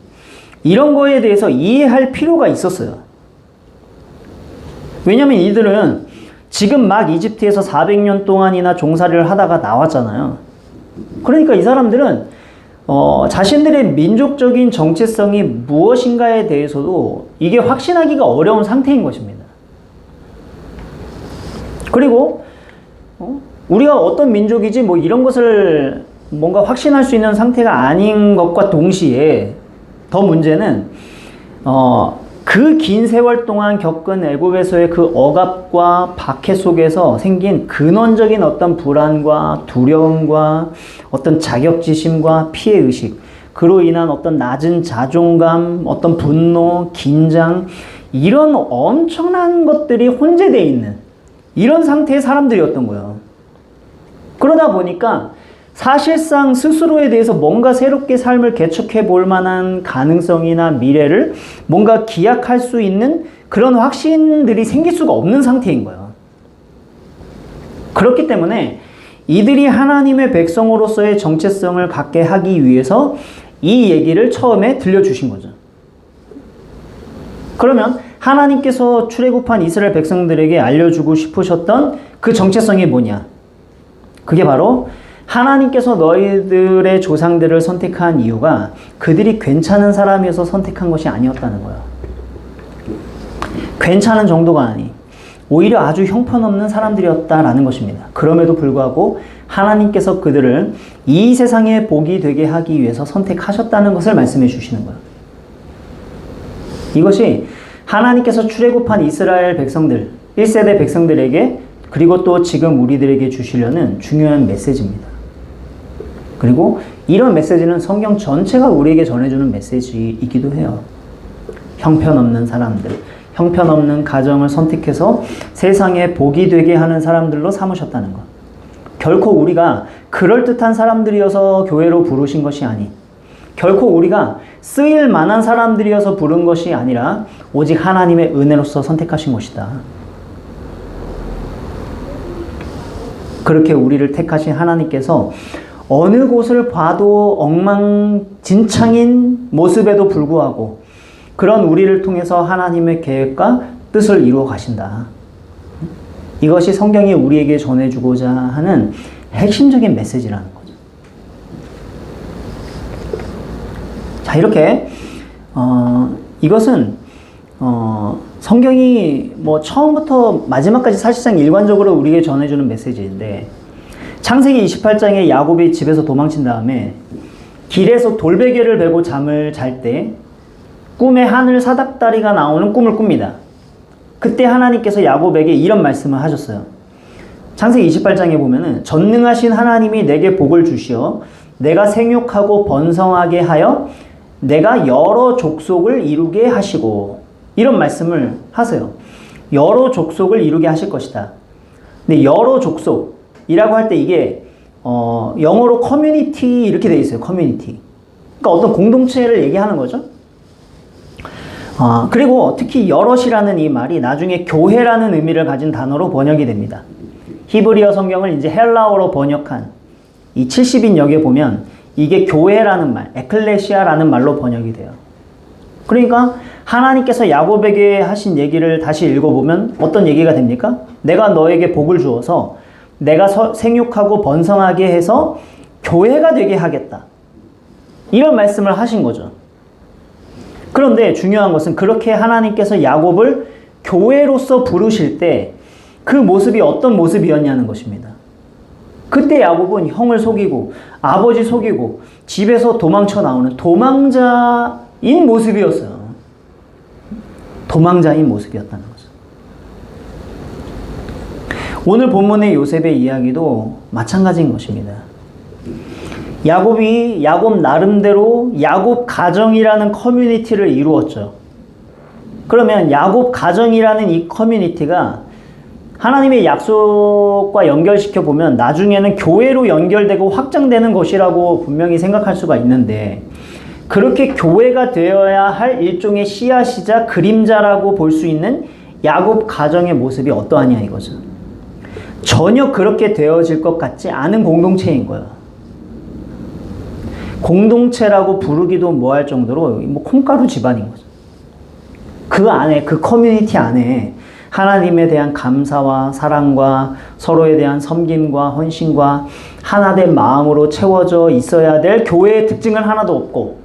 이런 거에 대해서 이해할 필요가 있었어요. 왜냐면 이들은 지금 막 이집트에서 400년 동안이나 종살이를 하다가 나왔잖아요. 그러니까 이 사람들은 자신들의 민족적인 정체성이 무엇인가에 대해서도 이게 확신하기가 어려운 상태인 것입니다. 그리고 우리가 어떤 민족이지 뭐 이런 것을 뭔가 확신할 수 있는 상태가 아닌 것과 동시에 더 문제는 그 긴 세월 동안 겪은 애굽에서의 그 억압과 박해 속에서 생긴 근원적인 어떤 불안과 두려움과 어떤 자격지심과 피해의식, 그로 인한 어떤 낮은 자존감, 어떤 분노, 긴장, 이런 엄청난 것들이 혼재되어 있는 이런 상태의 사람들이었던 거예요. 그러다 보니까 사실상 스스로에 대해서 뭔가 새롭게 삶을 개척해 볼 만한 가능성이나 미래를 뭔가 기약할 수 있는 그런 확신들이 생길 수가 없는 상태인 거예요. 그렇기 때문에 이들이 하나님의 백성으로서의 정체성을 갖게 하기 위해서 이 얘기를 처음에 들려주신 거죠. 그러면 하나님께서 출애굽한 이스라엘 백성들에게 알려주고 싶으셨던 그 정체성이 뭐냐? 그게 바로 하나님께서 너희들의 조상들을 선택한 이유가 그들이 괜찮은 사람이어서 선택한 것이 아니었다는 거예요. 괜찮은 정도가 아니, 오히려 아주 형편없는 사람들이었다라는 것입니다. 그럼에도 불구하고 하나님께서 그들을 이 세상의 복이 되게 하기 위해서 선택하셨다는 것을 말씀해 주시는 거예요. 이것이 하나님께서 출애굽한 이스라엘 백성들, 1세대 백성들에게, 그리고 또 지금 우리들에게 주시려는 중요한 메시지입니다. 그리고 이런 메시지는 성경 전체가 우리에게 전해주는 메시지이기도 해요. 형편없는 사람들, 형편없는 가정을 선택해서 세상에 복이 되게 하는 사람들로 삼으셨다는 것. 결코 우리가 그럴듯한 사람들이어서 교회로 부르신 것이 아닌, 결코 우리가 쓰일 만한 사람들이어서 부른 것이 아니라 오직 하나님의 은혜로서 선택하신 것이다. 그렇게 우리를 택하신 하나님께서 어느 곳을 봐도 엉망진창인 모습에도 불구하고 그런 우리를 통해서 하나님의 계획과 뜻을 이루어 가신다. 이것이 성경이 우리에게 전해주고자 하는 핵심적인 메시지라는 거죠. 자, 이렇게 이것은 성경이 뭐 처음부터 마지막까지 사실상 일관적으로 우리에게 전해주는 메시지인데, 창세기 28장에 야곱이 집에서 도망친 다음에 길에서 돌베개를 베고 잠을 잘 때 꿈에 하늘 사닥다리가 나오는 꿈을 꿉니다. 그때 하나님께서 야곱에게 이런 말씀을 하셨어요. 창세기 28장에 보면은 전능하신 하나님이 내게 복을 주시어 내가 생육하고 번성하게 하여 내가 여러 족속을 이루게 하시고, 이런 말씀을 하세요. 여러 족속을 이루게 하실 것이다. 근데 여러 족속이라고 할 때 이게 영어로 커뮤니티 이렇게 돼 있어요. 커뮤니티. 그러니까 어떤 공동체를 얘기하는 거죠. 그리고 특히 여럿이라는 이 말이 나중에 교회라는 의미를 가진 단어로 번역이 됩니다. 히브리어 성경을 이제 헬라어로 번역한 이 70인역에 보면 이게 교회라는 말, 에클레시아라는 말로 번역이 돼요. 그러니까 하나님께서 야곱에게 하신 얘기를 다시 읽어보면 어떤 얘기가 됩니까? 내가 너에게 복을 주어서 내가 생육하고 번성하게 해서 교회가 되게 하겠다. 이런 말씀을 하신 거죠. 그런데 중요한 것은 그렇게 하나님께서 야곱을 교회로서 부르실 때 그 모습이 어떤 모습이었냐는 것입니다. 그때 야곱은 형을 속이고 아버지 속이고 집에서 도망쳐 나오는 도망자인 모습이었어요. 도망자인 모습이었다는 거죠. 오늘 본문의 요셉의 이야기도 마찬가지인 것입니다. 야곱이 야곱 나름대로 야곱 가정이라는 커뮤니티를 이루었죠. 그러면 야곱 가정이라는 이 커뮤니티가 하나님의 약속과 연결시켜 보면 나중에는 교회로 연결되고 확장되는 것이라고 분명히 생각할 수가 있는데, 그렇게 교회가 되어야 할 일종의 씨앗이자 그림자라고 볼 수 있는 야곱 가정의 모습이 어떠하냐 이거죠. 전혀 그렇게 되어질 것 같지 않은 공동체인 거예요. 공동체라고 부르기도 뭐할 정도로 뭐 콩가루 집안인 거죠. 그 안에, 그 커뮤니티 안에 하나님에 대한 감사와 사랑과 서로에 대한 섬김과 헌신과 하나된 마음으로 채워져 있어야 될 교회의 특징은 하나도 없고,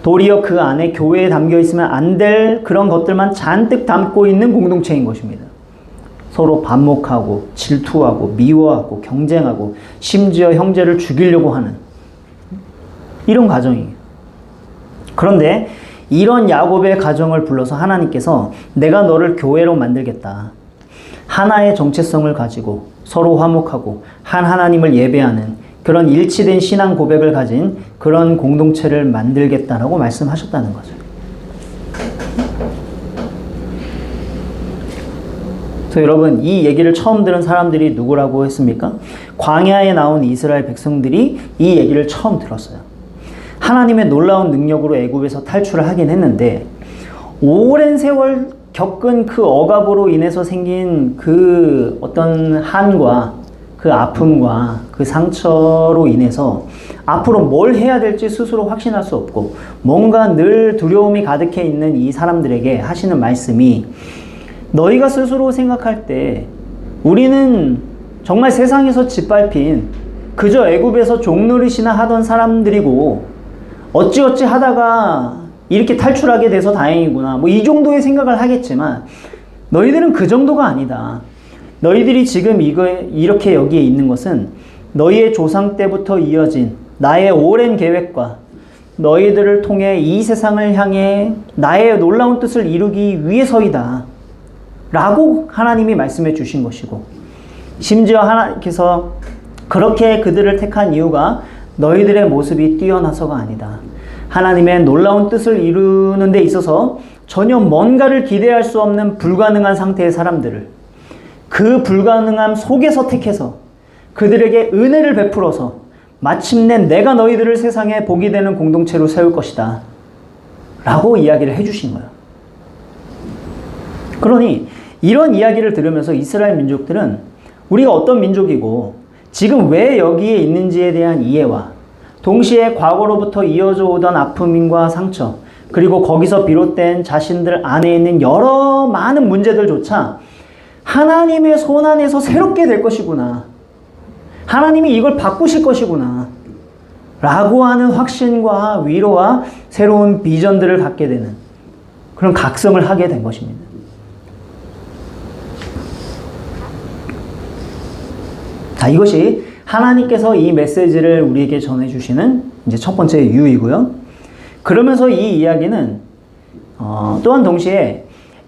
도리어 그 안에 교회에 담겨 있으면 안 될 그런 것들만 잔뜩 담고 있는 공동체인 것입니다. 서로 반목하고 질투하고 미워하고 경쟁하고 심지어 형제를 죽이려고 하는 이런 가정이에요. 그런데 이런 야곱의 가정을 불러서 하나님께서 내가 너를 교회로 만들겠다. 하나의 정체성을 가지고 서로 화목하고 한 하나님을 예배하는 그런 일치된 신앙 고백을 가진 그런 공동체를 만들겠다라고 말씀하셨다는 거죠. 그래서 여러분, 이 얘기를 처음 들은 사람들이 누구라고 했습니까? 광야에 나온 이스라엘 백성들이 이 얘기를 처음 들었어요. 하나님의 놀라운 능력으로 애굽에서 탈출을 하긴 했는데 오랜 세월 겪은 그 억압으로 인해서 생긴 그 어떤 한과 그 아픔과 그 상처로 인해서 앞으로 뭘 해야 될지 스스로 확신할 수 없고 뭔가 늘 두려움이 가득해 있는 이 사람들에게 하시는 말씀이, 너희가 스스로 생각할 때 우리는 정말 세상에서 짓밟힌 그저 애굽에서 종노릇이나 하던 사람들이고 어찌어찌 하다가 이렇게 탈출하게 돼서 다행이구나, 뭐 이 정도의 생각을 하겠지만 너희들은 그 정도가 아니다. 너희들이 지금 이렇게 여기에 있는 것은 너희의 조상 때부터 이어진 나의 오랜 계획과 너희들을 통해 이 세상을 향해 나의 놀라운 뜻을 이루기 위해서이다 라고 하나님이 말씀해 주신 것이고, 심지어 하나님께서 그렇게 그들을 택한 이유가 너희들의 모습이 뛰어나서가 아니다. 하나님의 놀라운 뜻을 이루는 데 있어서 전혀 뭔가를 기대할 수 없는 불가능한 상태의 사람들을 그 불가능함 속에서 택해서 그들에게 은혜를 베풀어서 마침내 내가 너희들을 세상에 복이 되는 공동체로 세울 것이다 라고 이야기를 해주신 거예요. 그러니 이런 이야기를 들으면서 이스라엘 민족들은 우리가 어떤 민족이고 지금 왜 여기에 있는지에 대한 이해와 동시에 과거로부터 이어져 오던 아픔과 상처, 그리고 거기서 비롯된 자신들 안에 있는 여러 많은 문제들조차 하나님의 손 안에서 새롭게 될 것이구나, 하나님이 이걸 바꾸실 것이구나 라고 하는 확신과 위로와 새로운 비전들을 갖게 되는 그런 각성을 하게 된 것입니다. 자, 이것이 하나님께서 이 메시지를 우리에게 전해주시는 이제 첫 번째 이유이고요. 그러면서 이 이야기는 또한 동시에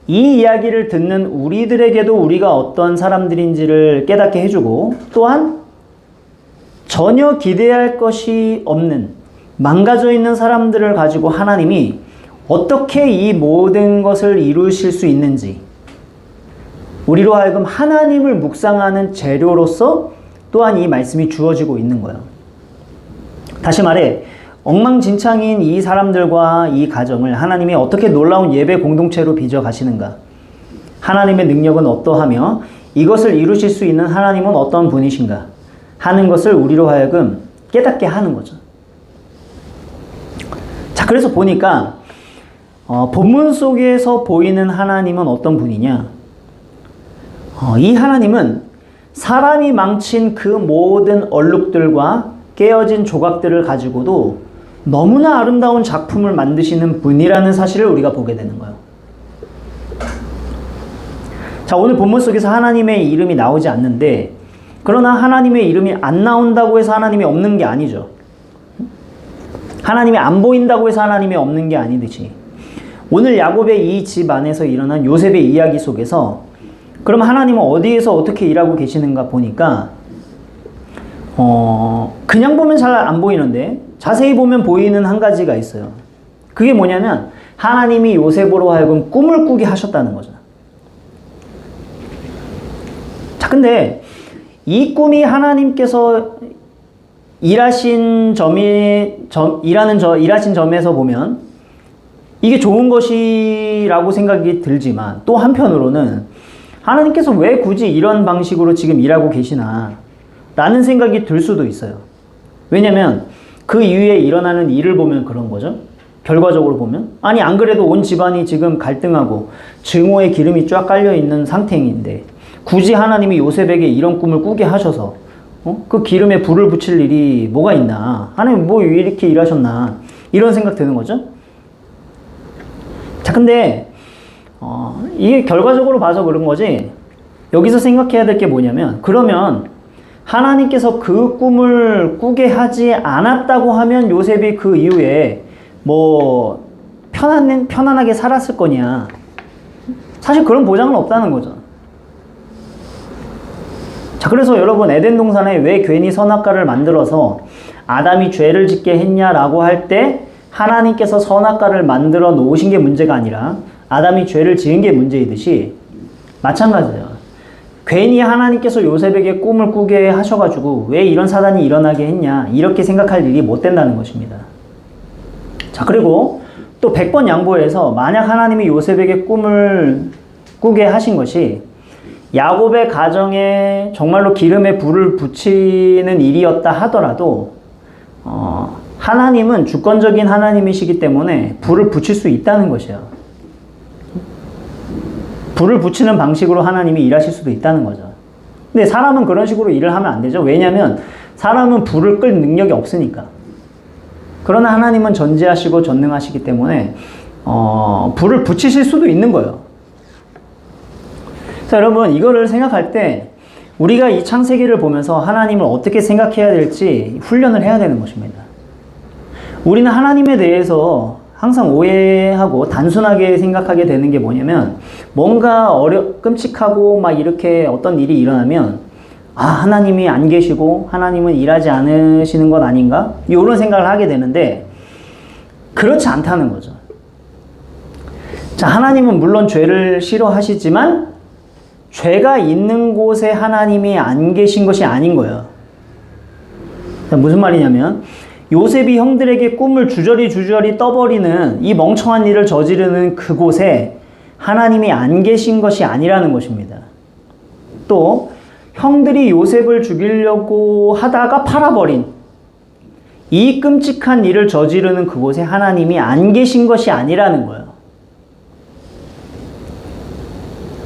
이 이야기를 듣는 우리들에게도 우리가 어떤 사람들인지를 깨닫게 해주고, 또한 전혀 기대할 것이 없는 망가져 있는 사람들을 가지고 하나님이 어떻게 이 모든 것을 이루실 수 있는지, 우리로 하여금 하나님을 묵상하는 재료로서 또한 이 말씀이 주어지고 있는 거예요. 다시 말해 엉망진창인 이 사람들과 이 가정을 하나님이 어떻게 놀라운 예배 공동체로 빚어 가시는가, 하나님의 능력은 어떠하며 이것을 이루실 수 있는 하나님은 어떤 분이신가 하는 것을 우리로 하여금 깨닫게 하는 거죠. 자, 그래서 보니까 본문 속에서 보이는 하나님은 어떤 분이냐, 이 하나님은 사람이 망친 그 모든 얼룩들과 깨어진 조각들을 가지고도 너무나 아름다운 작품을 만드시는 분이라는 사실을 우리가 보게 되는 거예요. 자, 오늘 본문 속에서 하나님의 이름이 나오지 않는데, 그러나 하나님의 이름이 안 나온다고 해서 하나님이 없는 게 아니죠. 하나님이 안 보인다고 해서 하나님이 없는 게 아니듯이 오늘 야곱의 이 집 안에서 일어난 요셉의 이야기 속에서 그럼 하나님은 어디에서 어떻게 일하고 계시는가 보니까 그냥 보면 잘 안 보이는데 자세히 보면 보이는 한 가지가 있어요. 그게 뭐냐면 하나님이 요셉으로 하여금 꿈을 꾸게 하셨다는 거죠. 자, 근데 이 꿈이 하나님께서 일하신 점에서 보면 이게 좋은 것이라고 생각이 들지만 또 한편으로는 하나님께서 왜 굳이 이런 방식으로 지금 일하고 계시나 라는 생각이 들 수도 있어요. 왜냐면 그 이후에 일어나는 일을 보면 그런 거죠. 결과적으로 보면 아니 안 그래도 온 집안이 지금 갈등하고 증오의 기름이 쫙 깔려있는 상태인데 굳이 하나님이 요셉에게 이런 꿈을 꾸게 하셔서 그 기름에 불을 붙일 일이 뭐가 있나, 하나님 뭐 이렇게 일하셨나, 이런 생각 드는 거죠. 자, 근데 이게 결과적으로 봐서 그런 거지, 여기서 생각해야 될 게 뭐냐면, 그러면 하나님께서 그 꿈을 꾸게 하지 않았다고 하면 요셉이 그 이후에 뭐 편안하게 살았을 거냐, 사실 그런 보장은 없다는 거죠. 자, 그래서 여러분, 에덴 동산에 왜 괜히 선악과를 만들어서 아담이 죄를 짓게 했냐라고 할 때 하나님께서 선악과를 만들어 놓으신 게 문제가 아니라 아담이 죄를 지은 게 문제이듯이 마찬가지예요. 괜히 하나님께서 요셉에게 꿈을 꾸게 하셔가지고 왜 이런 사단이 일어나게 했냐, 이렇게 생각할 일이 못 된다는 것입니다. 자, 그리고 또 100번 양보해서 만약 하나님이 요셉에게 꿈을 꾸게 하신 것이 야곱의 가정에 정말로 기름에 불을 붙이는 일이었다 하더라도 하나님은 주권적인 하나님이시기 때문에 불을 붙일 수 있다는 것이에요. 불을 붙이는 방식으로 하나님이 일하실 수도 있다는 거죠. 근데 사람은 그런 식으로 일을 하면 안 되죠. 왜냐하면 사람은 불을 끌 능력이 없으니까. 그러나 하나님은 전지하시고 전능하시기 때문에 불을 붙이실 수도 있는 거예요. 자, 여러분, 이거를 생각할 때 우리가 이 창세기를 보면서 하나님을 어떻게 생각해야 될지 훈련을 해야 되는 것입니다. 우리는 하나님에 대해서 항상 오해하고 단순하게 생각하게 되는 게 뭐냐면, 뭔가 끔찍하고 막 이렇게 어떤 일이 일어나면 하나님이 안 계시고 하나님은 일하지 않으시는 것 아닌가? 이런 생각을 하게 되는데 그렇지 않다는 거죠. 자, 하나님은 물론 죄를 싫어하시지만 죄가 있는 곳에 하나님이 안 계신 것이 아닌 거예요. 무슨 말이냐면 요셉이 형들에게 꿈을 주저리 떠버리는 이 멍청한 일을 저지르는 그곳에 하나님이 안 계신 것이 아니라는 것입니다. 또 형들이 요셉을 죽이려고 하다가 팔아버린 이 끔찍한 일을 저지르는 그곳에 하나님이 안 계신 것이 아니라는 거예요.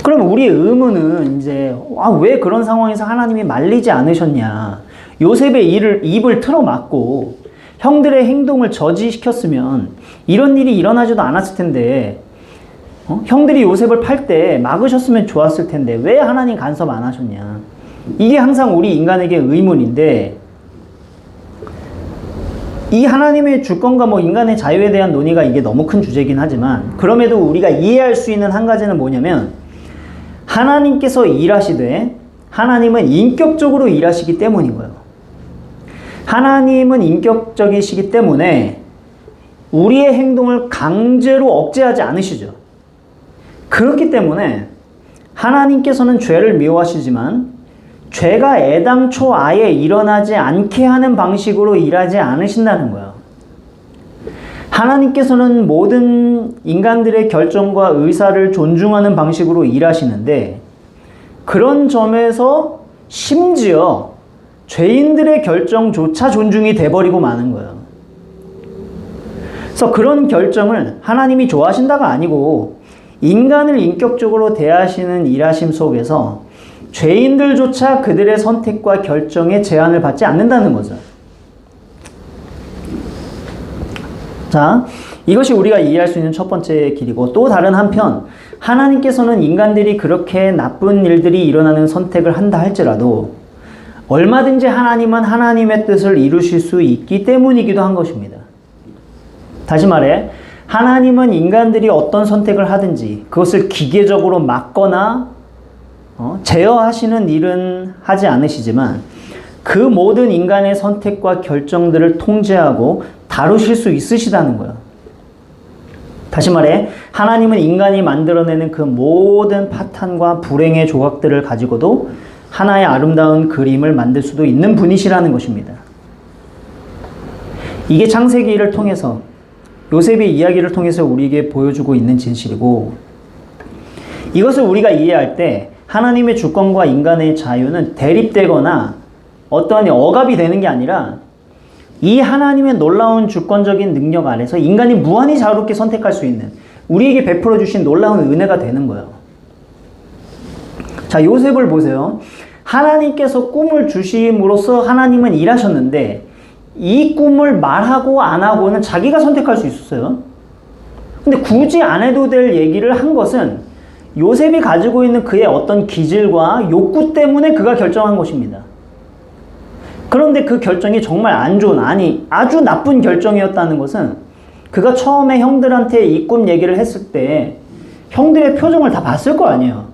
그럼 우리의 의문은 이제 왜 그런 상황에서 하나님이 말리지 않으셨냐. 요셉의 입을 틀어막고 형들의 행동을 저지시켰으면 이런 일이 일어나지도 않았을 텐데 형들이 요셉을 팔 때 막으셨으면 좋았을 텐데 왜 하나님 간섭 안 하셨냐. 이게 항상 우리 인간에게 의문인데, 이 하나님의 주권과 인간의 자유에 대한 논의가 이게 너무 큰 주제이긴 하지만, 그럼에도 우리가 이해할 수 있는 한 가지는 뭐냐면, 하나님께서 일하시되 하나님은 인격적으로 일하시기 때문인 거예요. 하나님은 인격적이시기 때문에 우리의 행동을 강제로 억제하지 않으시죠. 그렇기 때문에 하나님께서는 죄를 미워하시지만 죄가 애당초 아예 일어나지 않게 하는 방식으로 일하지 않으신다는 거예요. 하나님께서는 모든 인간들의 결정과 의사를 존중하는 방식으로 일하시는데, 그런 점에서 심지어 죄인들의 결정조차 존중이 돼버리고 마는 거예요. 그래서 그런 결정을 하나님이 좋아하신다가 아니고 인간을 인격적으로 대하시는 일하심 속에서 죄인들조차 그들의 선택과 결정에 제한을 받지 않는다는 거죠. 자, 이것이 우리가 이해할 수 있는 첫 번째 길이고, 또 다른 한편 하나님께서는 인간들이 그렇게 나쁜 일들이 일어나는 선택을 한다 할지라도 얼마든지 하나님은 하나님의 뜻을 이루실 수 있기 때문이기도 한 것입니다. 다시 말해, 하나님은 인간들이 어떤 선택을 하든지 그것을 기계적으로 막거나 제어하시는 일은 하지 않으시지만 그 모든 인간의 선택과 결정들을 통제하고 다루실 수 있으시다는 거예요. 다시 말해, 하나님은 인간이 만들어내는 그 모든 파탄과 불행의 조각들을 가지고도 하나의 아름다운 그림을 만들 수도 있는 분이시라는 것입니다. 이게 창세기를 통해서 요셉의 이야기를 통해서 우리에게 보여주고 있는 진실이고, 이것을 우리가 이해할 때 하나님의 주권과 인간의 자유는 대립되거나 어떠한 억압이 되는 게 아니라 이 하나님의 놀라운 주권적인 능력 아래서 인간이 무한히 자유롭게 선택할 수 있는 우리에게 베풀어 주신 놀라운 은혜가 되는 거예요. 자, 요셉을 보세요. 하나님께서 꿈을 주심으로써 하나님은 일하셨는데 이 꿈을 말하고 안 하고는 자기가 선택할 수 있었어요. 근데 굳이 안 해도 될 얘기를 한 것은 요셉이 가지고 있는 그의 어떤 기질과 욕구 때문에 그가 결정한 것입니다. 그런데 그 결정이 정말 안 좋은, 아니 아주 나쁜 결정이었다는 것은 그가 처음에 형들한테 이 꿈 얘기를 했을 때 형들의 표정을 다 봤을 거 아니에요.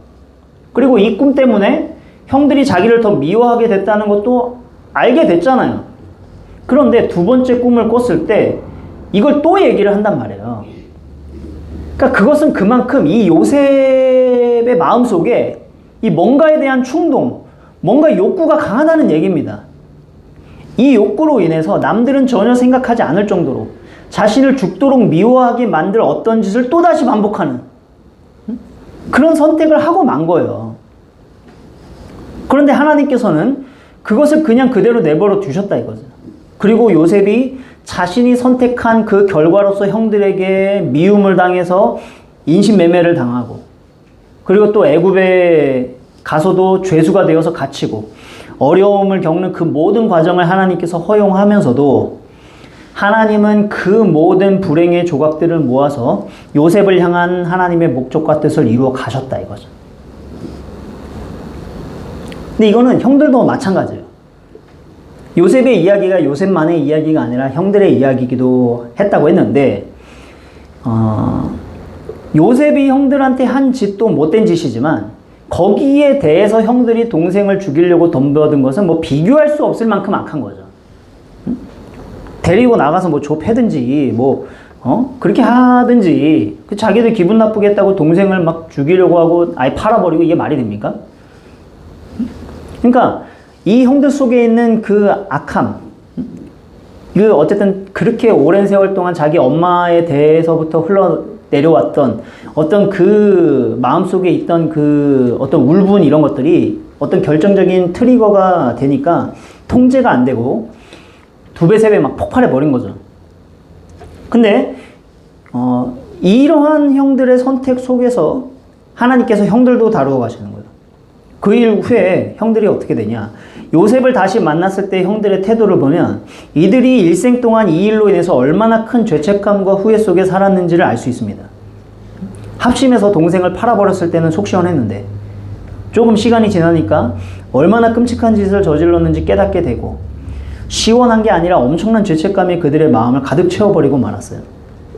그리고 이 꿈 때문에 형들이 자기를 더 미워하게 됐다는 것도 알게 됐잖아요. 그런데 두 번째 꿈을 꿨을 때 이걸 또 얘기를 한단 말이에요. 그러니까 그것은 그만큼 이 요셉의 마음속에 이 뭔가에 대한 충동, 뭔가 욕구가 강하다는 얘기입니다. 이 욕구로 인해서 남들은 전혀 생각하지 않을 정도로 자신을 죽도록 미워하게 만들 어떤 짓을 또다시 반복하는 그런 선택을 하고 만 거예요. 그런데 하나님께서는 그것을 그냥 그대로 내버려 두셨다 이거죠. 그리고 요셉이 자신이 선택한 그 결과로서 형들에게 미움을 당해서 인신매매를 당하고, 그리고 또 애굽에 가서도 죄수가 되어서 갇히고 어려움을 겪는 그 모든 과정을 하나님께서 허용하면서도 하나님은 그 모든 불행의 조각들을 모아서 요셉을 향한 하나님의 목적과 뜻을 이루어 가셨다 이거죠. 근데 이거는 형들도 마찬가지예요. 요셉의 이야기가 요셉만의 이야기가 아니라 형들의 이야기이기도 했다고 했는데, 요셉이 형들한테 한 짓도 못된 짓이지만 거기에 대해서 형들이 동생을 죽이려고 덤벼든 것은 뭐 비교할 수 없을 만큼 악한 거죠. 데리고 나가서 뭐 좁혀든지 그렇게 하든지, 그 자기들 기분 나쁘게 했다고 동생을 막 죽이려고 하고 아예 팔아버리고 이게 말이 됩니까? 그러니까 이 형들 속에 있는 그 악함, 그 어쨌든 그렇게 오랜 세월 동안 자기 엄마에 대해서부터 흘러내려왔던 어떤 그 마음속에 있던 그 어떤 울분 이런 것들이 어떤 결정적인 트리거가 되니까 통제가 안 되고 두 배, 세 배 막 폭발해 버린 거죠. 근데 이러한 형들의 선택 속에서 하나님께서 형들도 다루어 가시는 거예요. 그 일 후에 형들이 어떻게 되냐. 요셉을 다시 만났을 때 형들의 태도를 보면 이들이 일생 동안 이 일로 인해서 얼마나 큰 죄책감과 후회 속에 살았는지를 알 수 있습니다. 합심해서 동생을 팔아버렸을 때는 속 시원했는데 조금 시간이 지나니까 얼마나 끔찍한 짓을 저질렀는지 깨닫게 되고, 시원한 게 아니라 엄청난 죄책감이 그들의 마음을 가득 채워버리고 말았어요.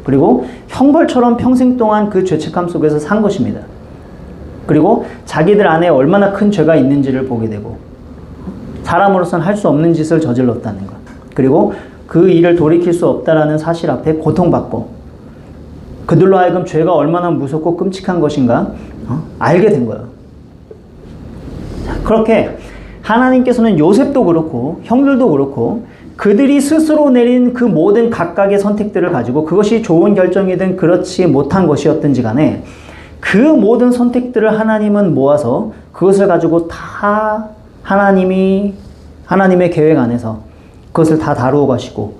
그리고 형벌처럼 평생 동안 그 죄책감 속에서 산 것입니다. 그리고 자기들 안에 얼마나 큰 죄가 있는지를 보게 되고, 사람으로서는 할 수 없는 짓을 저질렀다는 것, 그리고 그 일을 돌이킬 수 없다라는 사실 앞에 고통받고 그들로 하여금 죄가 얼마나 무섭고 끔찍한 것인가 알게 된 거예요. 그렇게 하나님께서는 요셉도 그렇고 형들도 그렇고 그들이 스스로 내린 그 모든 각각의 선택들을 가지고, 그것이 좋은 결정이든 그렇지 못한 것이었든지 간에 그 모든 선택들을 하나님은 모아서 그것을 가지고 다 하나님의 계획 안에서 그것을 다 다루어 가시고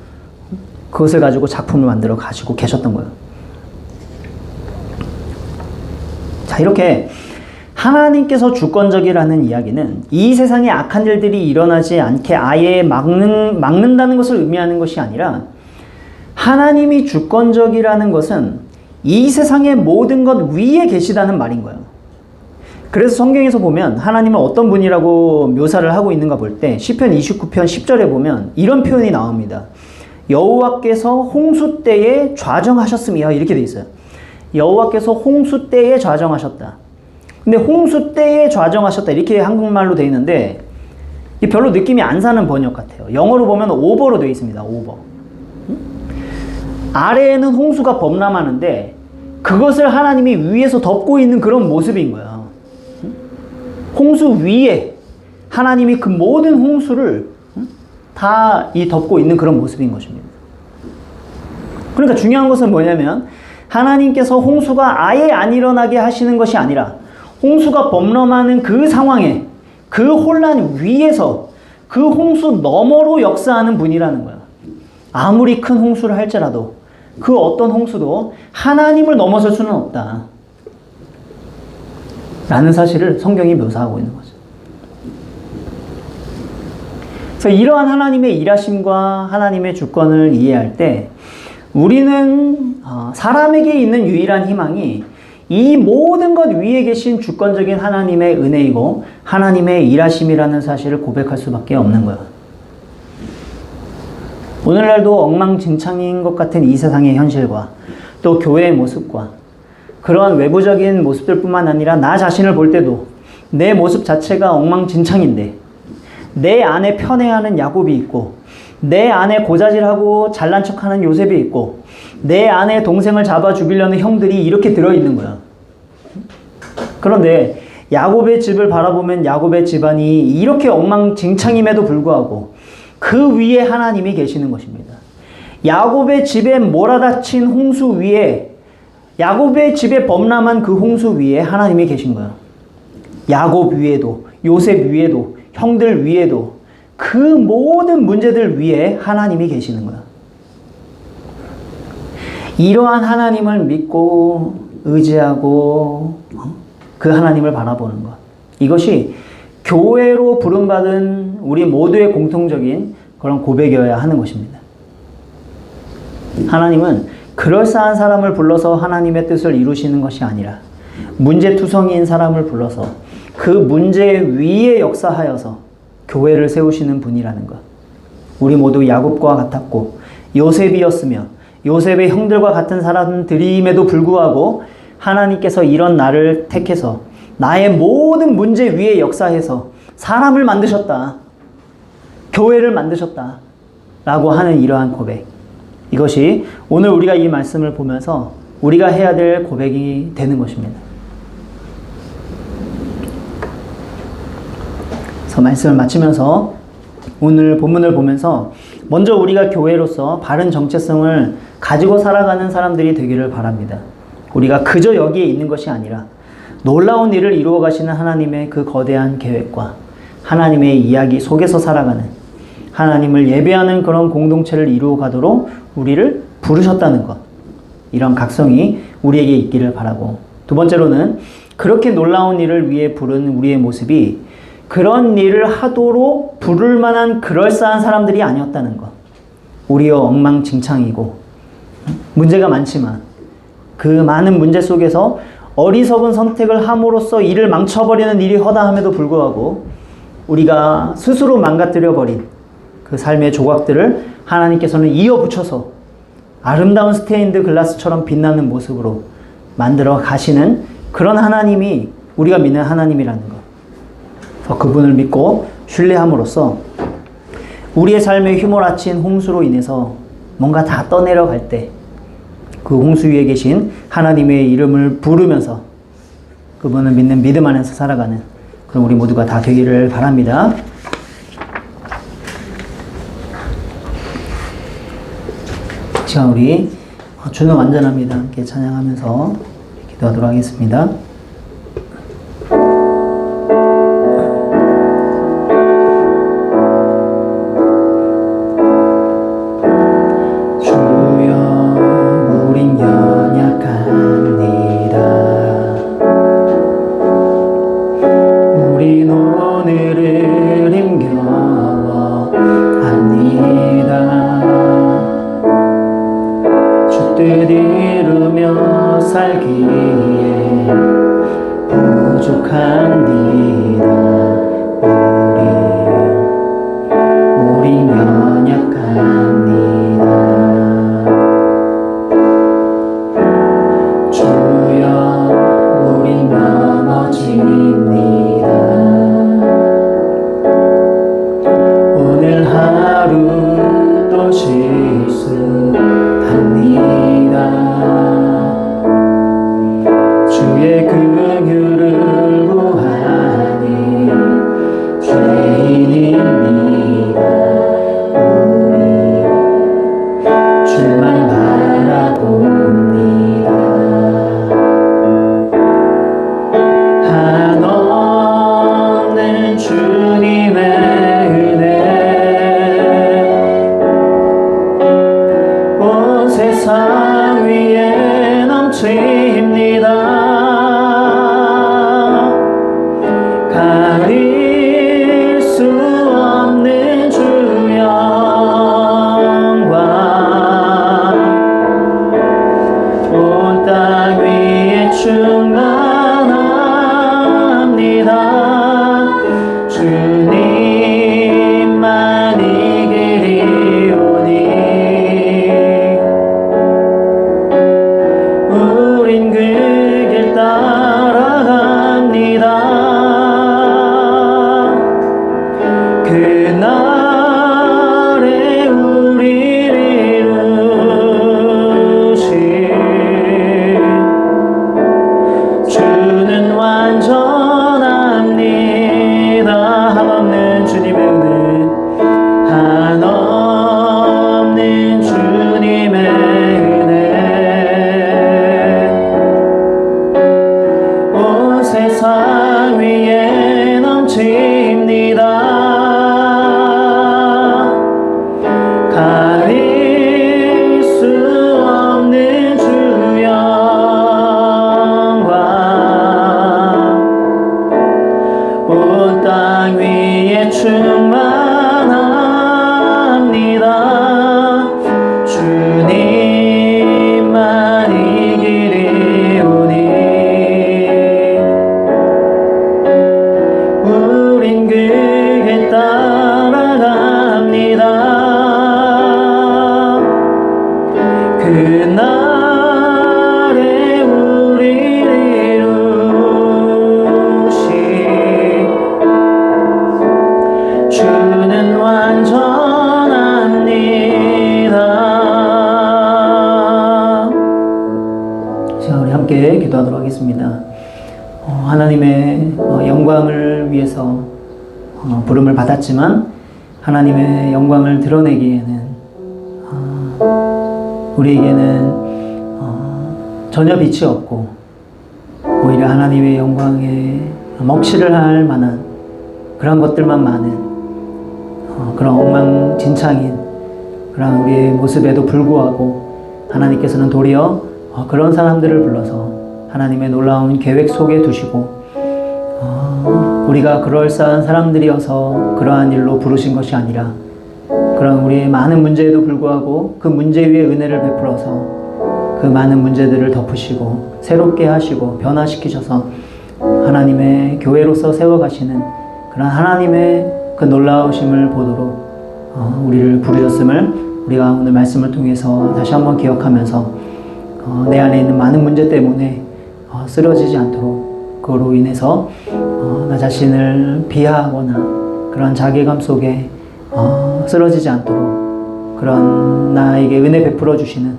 그것을 가지고 작품을 만들어 가시고 계셨던 거예요. 자, 이렇게 하나님께서 주권적이라는 이야기는 이 세상에 악한 일들이 일어나지 않게 아예 막는다는 것을 의미하는 것이 아니라, 하나님이 주권적이라는 것은 이 세상의 모든 것 위에 계시다는 말인 거예요. 그래서 성경에서 보면 하나님은 어떤 분이라고 묘사를 하고 있는가 볼 때 시편 29편 10절에 보면 이런 표현이 나옵니다. 여호와께서 홍수 때에 좌정하셨으며, 이렇게 돼 있어요. 여호와께서 홍수 때에 좌정하셨다. 근데 홍수 때에 좌정하셨다 이렇게 한국말로 돼 있는데 별로 느낌이 안 사는 번역 같아요. 영어로 보면 오버로 돼 있습니다. 오버. 아래에는 홍수가 범람하는데 그것을 하나님이 위에서 덮고 있는 그런 모습인 거예요. 홍수 위에 하나님이 그 모든 홍수를 다 덮고 있는 그런 모습인 것입니다. 그러니까 중요한 것은 뭐냐면 하나님께서 홍수가 아예 안 일어나게 하시는 것이 아니라 홍수가 범람하는 그 상황에 그 혼란 위에서 그 홍수 너머로 역사하는 분이라는 거야. 아무리 큰 홍수를 할지라도 그 어떤 홍수도 하나님을 넘어설 수는 없다 라는 사실을 성경이 묘사하고 있는 거죠. 그래서 이러한 하나님의 일하심과 하나님의 주권을 이해할 때 우리는 사람에게 있는 유일한 희망이 이 모든 것 위에 계신 주권적인 하나님의 은혜이고 하나님의 일하심이라는 사실을 고백할 수밖에 없는 거예요. 오늘날도 엉망진창인 것 같은 이 세상의 현실과 또 교회의 모습과 그러한 외부적인 모습들뿐만 아니라 나 자신을 볼 때도 내 모습 자체가 엉망진창인데 내 안에 편애하는 야곱이 있고 내 안에 고자질하고 잘난 척하는 요셉이 있고 내 안에 동생을 잡아 죽이려는 형들이 이렇게 들어있는 거야. 그런데 야곱의 집을 바라보면 야곱의 집안이 이렇게 엉망진창임에도 불구하고 그 위에 하나님이 계시는 것입니다. 야곱의 집에 몰아닥친 홍수 위에 야곱의 집에 범람한 그 홍수 위에 하나님이 계신 거야. 야곱 위에도 요셉 위에도 형들 위에도 그 모든 문제들 위에 하나님이 계시는 거야. 이러한 하나님을 믿고 의지하고 그 하나님을 바라보는 것. 이것이 교회로 부름받은 우리 모두의 공통적인 그런 고백이어야 하는 것입니다. 하나님은 그럴싸한 사람을 불러서 하나님의 뜻을 이루시는 것이 아니라 문제투성이인 사람을 불러서 그 문제 위에 역사하여서 교회를 세우시는 분이라는 것. 우리 모두 야곱과 같았고 요셉이었으며 요셉의 형들과 같은 사람들임에도 불구하고 하나님께서 이런 나를 택해서 나의 모든 문제 위에 역사해서 사람을 만드셨다. 교회를 만드셨다. 라고 하는 이러한 고백. 이것이 오늘 우리가 이 말씀을 보면서 우리가 해야 될 고백이 되는 것입니다. 그래서 말씀을 마치면서 오늘 본문을 보면서 먼저 우리가 교회로서 바른 정체성을 가지고 살아가는 사람들이 되기를 바랍니다. 우리가 그저 여기에 있는 것이 아니라 놀라운 일을 이루어 가시는 하나님의 그 거대한 계획과 하나님의 이야기 속에서 살아가는 하나님을 예배하는 그런 공동체를 이루어 가도록 우리를 부르셨다는 것. 이런 각성이 우리에게 있기를 바라고, 두 번째로는 그렇게 놀라운 일을 위해 부른 우리의 모습이 그런 일을 하도록 부를 만한 그럴싸한 사람들이 아니었다는 것. 우리여 엉망진창이고 문제가 많지만 그 많은 문제 속에서 어리석은 선택을 함으로써 일을 망쳐버리는 일이 허다함에도 불구하고 우리가 스스로 망가뜨려버린 그 삶의 조각들을 하나님께서는 이어붙여서 아름다운 스테인드 글라스처럼 빛나는 모습으로 만들어 가시는 그런 하나님이 우리가 믿는 하나님이라는 것. 그분을 믿고 신뢰함으로써 우리의 삶에 휘몰아친 홍수로 인해서 뭔가 다 떠내려갈 때 그 홍수 위에 계신 하나님의 이름을 부르면서 그분을 믿는 믿음 안에서 살아가는 그런 우리 모두가 다 되기를 바랍니다. 시간 우리 주는 완전합니다. 함께 찬양하면서 기도하도록 하겠습니다. 뜻 이루며 살기에 세상 위에 넘칩니다. 가릴 수 없는 주 영광 온 땅 위에 충만합니다. 주님만 이기리오니 우린 그 길 따라갑니다. 그날에 우리를 이루신 주는 완전합니다. 한없는 주님의 은혜, 한없는 주님의 은혜 온 세상 위에 넘칩니다. 가릴 수 없는 주 영광 온 땅 위에 충만합니다. 주님만 이기리오니 우린 그 길 따라갑니다. 그날에 우리를 이루신 주는 완전합니다. 자, 우리 함께 기도하도록 하겠습니다. 하나님의 영광을 위해서 부름을 받았지만 하나님의 영광을 드러내기에는 우리에게는 전혀 빛이 없고 오히려 하나님의 영광에 먹칠을 할 만한 그런 것들만 많은 그런 엉망진창인 그런 우리의 모습에도 불구하고 하나님께서는 도리어 그런 사람들을 불러서 하나님의 놀라운 계획 속에 두시고 우리가 그럴싸한 사람들이어서 그러한 일로 부르신 것이 아니라 그런 우리의 많은 문제에도 불구하고 그 문제 위에 은혜를 베풀어서 그 많은 문제들을 덮으시고 새롭게 하시고 변화시키셔서 하나님의 교회로서 세워가시는 그런 하나님의 그 놀라우심을 보도록 우리를 부르셨음을 우리가 오늘 말씀을 통해서 다시 한번 기억하면서 내 안에 있는 많은 문제 때문에 쓰러지지 않도록 그로 인해서 나 자신을 비하하거나 그런 자괴감 속에 쓰러지지 않도록 그런 나에게 은혜 베풀어 주시는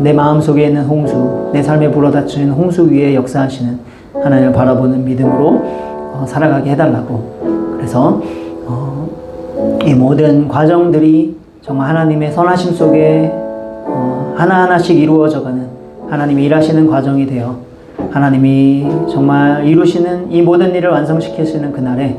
내 마음속에 있는 홍수, 내 삶에 불어닥치는 홍수 위에 역사하시는 하나님을 바라보는 믿음으로 살아가게 해달라고. 그래서 이 모든 과정들이 정말 하나님의 선하심 속에 하나하나씩 이루어져가는 하나님이 일하시는 과정이 되어 하나님이 정말 이루시는 이 모든 일을 완성시키시는 그날에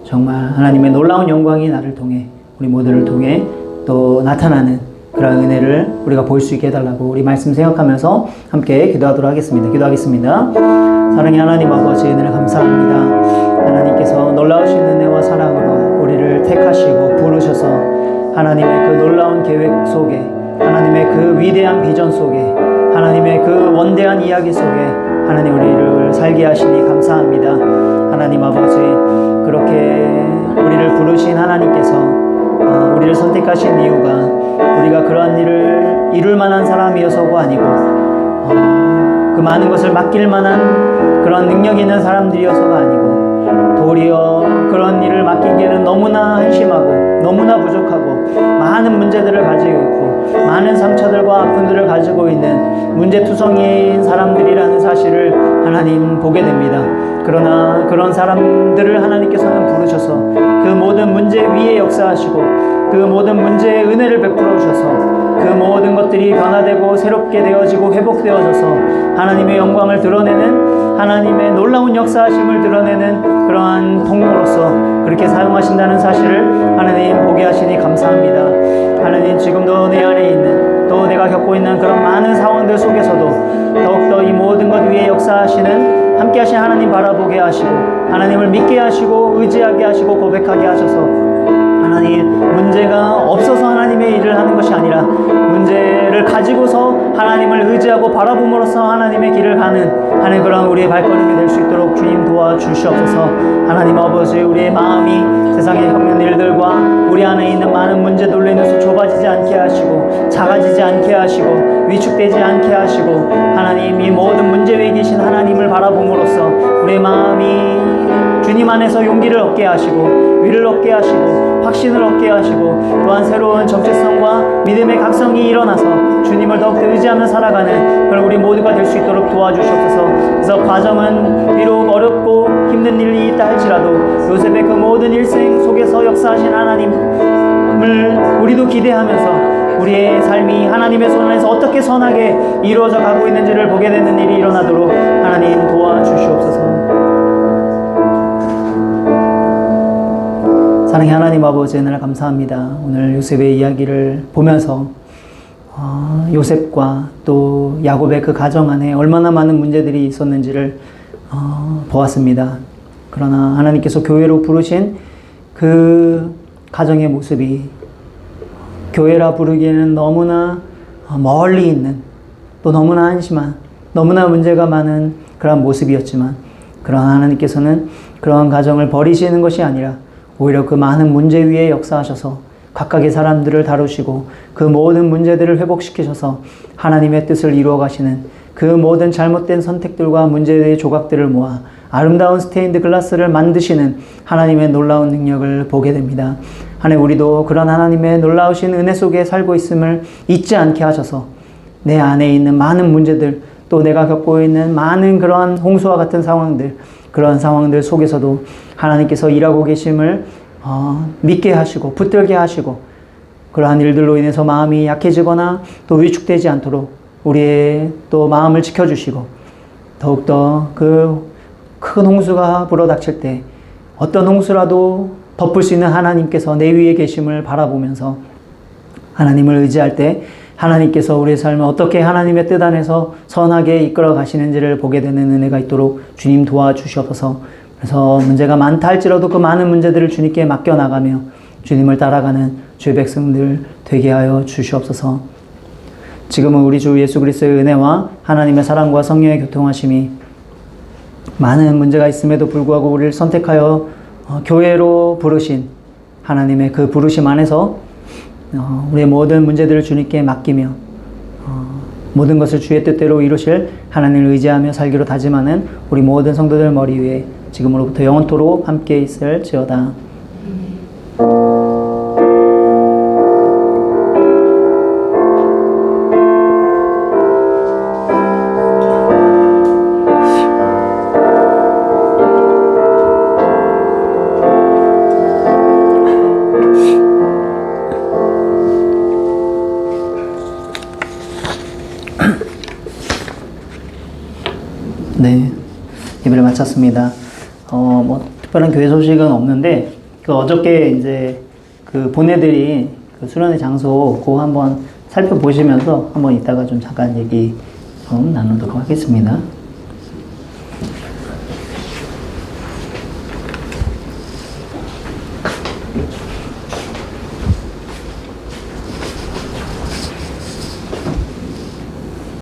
정말 하나님의 놀라운 영광이 나를 통해 우리 모두를 통해 또 나타나는 그런 은혜를 우리가 볼 수 있게 해달라고 우리 말씀 생각하면서 함께 기도하도록 하겠습니다. 기도하겠습니다. 사랑의 하나님 아버지, 은혜를 감사합니다. 하나님께서 놀라우신 은혜와 사랑으로 우리를 택하시고 부르셔서 하나님의 그 놀라운 계획 속에, 하나님의 그 위대한 비전 속에, 하나님의 그 원대한 이야기 속에 하나님 우리를 살게 하시니 감사합니다. 하나님 아버지, 그렇게 우리를 부르신 하나님께서 우리를 선택하신 이유가 우리가 그러한 일을 이룰 만한 사람이어서가 아니고 그 많은 것을 맡길 만한 그런 능력 있는 사람들이어서가 아니고 도리어 그런 일을 맡기기에는 너무나 한심하고 너무나 부족하고 많은 문제들을 가지고 있고 많은 상처들과 아픔들을 가지고 있는 문제투성이인 사람들이라는 사실을 하나님 보게 됩니다. 그러나 그런 사람들을 하나님께서는 부르셔서 그 모든 문제 위에 역사하시고 그 모든 문제에 은혜를 베풀어 주셔서 그 모든 것들이 변화되고 새롭게 되어지고 회복되어져서 하나님의 영광을 드러내는 하나님의 놀라운 역사하심을 드러내는 그러한 통로로서 그렇게 사용하신다는 사실을 하나님 보게 하시니 감사합니다. 하나님, 지금도 내 안에 있는 또 내가 겪고 있는 그런 많은 상황들 속에서도 더욱더 이 모든 것 위에 역사하시는 함께 하신 하나님 바라보게 하시고 하나님을 믿게 하시고 의지하게 하시고 고백하게 하셔서 하나님 문제가 없어서 하나님의 일을 하는 것이 아니라 문제를 가지고서 하나님을 의지하고 바라봄으로써 하나님의 길을 가는 그런 우리의 발걸음이 될 수 있도록 주님 도와주시옵소서. 하나님 아버지 우리의 마음이 세상의 겪는 일들과 우리 안에 있는 많은 문제들로 인해서 좁아지지 않게 하시고 작아지지 않게 하시고 위축되지 않게 하시고 하나님 이 모든 문제 위에 계신 하나님을 바라봄으로써 우리의 마음이 주님 안에서 용기를 얻게 하시고 위를 얻게 하시고 확신을 얻게 하시고 또한 새로운 정체성과 믿음의 각성이 일어나서 주님을 더욱더 의지하며 살아가는 그런 우리 모두가 될 수 있도록 도와주시옵소서. 그래서 과정은 비록 어렵고 힘든 일이 있다 할지라도 요셉의 그 모든 일생 속에서 역사하신 하나님을 우리도 기대하면서 우리의 삶이 하나님의 손 안에서 어떻게 선하게 이루어져 가고 있는지를 보게 되는 일이 일어나도록 하나님 도와주시옵소서. 사랑의 하나님 아버지 은혜를 감사합니다. 오늘 요셉의 이야기를 보면서 요셉과 또 야곱의 그 가정 안에 얼마나 많은 문제들이 있었는지를 보았습니다. 그러나 하나님께서 교회로 부르신 그 가정의 모습이 교회라 부르기에는 너무나 멀리 있는 또 너무나 한심한 너무나 문제가 많은 그런 모습이었지만 그러나 하나님께서는 그러한 가정을 버리시는 것이 아니라 오히려 그 많은 문제 위에 역사하셔서 각각의 사람들을 다루시고 그 모든 문제들을 회복시키셔서 하나님의 뜻을 이루어 가시는 그 모든 잘못된 선택들과 문제의 조각들을 모아 아름다운 스테인드 글라스를 만드시는 하나님의 놀라운 능력을 보게 됩니다. 하나님 우리도 그런 하나님의 놀라우신 은혜 속에 살고 있음을 잊지 않게 하셔서 내 안에 있는 많은 문제들 또 내가 겪고 있는 많은 그러한 홍수와 같은 상황들 그런 상황들 속에서도 하나님께서 일하고 계심을 믿게 하시고 붙들게 하시고 그러한 일들로 인해서 마음이 약해지거나 또 위축되지 않도록 우리의 또 마음을 지켜주시고 더욱더 그 큰 홍수가 불어닥칠 때 어떤 홍수라도 덮을 수 있는 하나님께서 내 위에 계심을 바라보면서 하나님을 의지할 때 하나님께서 우리의 삶을 어떻게 하나님의 뜻 안에서 선하게 이끌어 가시는지를 보게 되는 은혜가 있도록 주님 도와주시옵소서. 그래서 문제가 많다 할지라도 그 많은 문제들을 주님께 맡겨나가며 주님을 따라가는 주의 백성들 되게 하여 주시옵소서. 지금은 우리 주 예수 그리스도의 은혜와 하나님의 사랑과 성령의 교통하심이 많은 문제가 있음에도 불구하고 우리를 선택하여 교회로 부르신 하나님의 그 부르심 안에서 우리의 모든 문제들을 주님께 맡기며 모든 것을 주의 뜻대로 이루실 하나님을 의지하며 살기로 다짐하는 우리 모든 성도들 머리 위에 지금으로부터 영원토록 함께 있을지어다. 네, 예배를 마쳤습니다. 특별한 교회 소식은 없는데, 어저께 이제 보내드린 수련회 장소 그거 한번 살펴보시면서 한번 이따가 좀 잠깐 얘기 좀 나누도록 하겠습니다.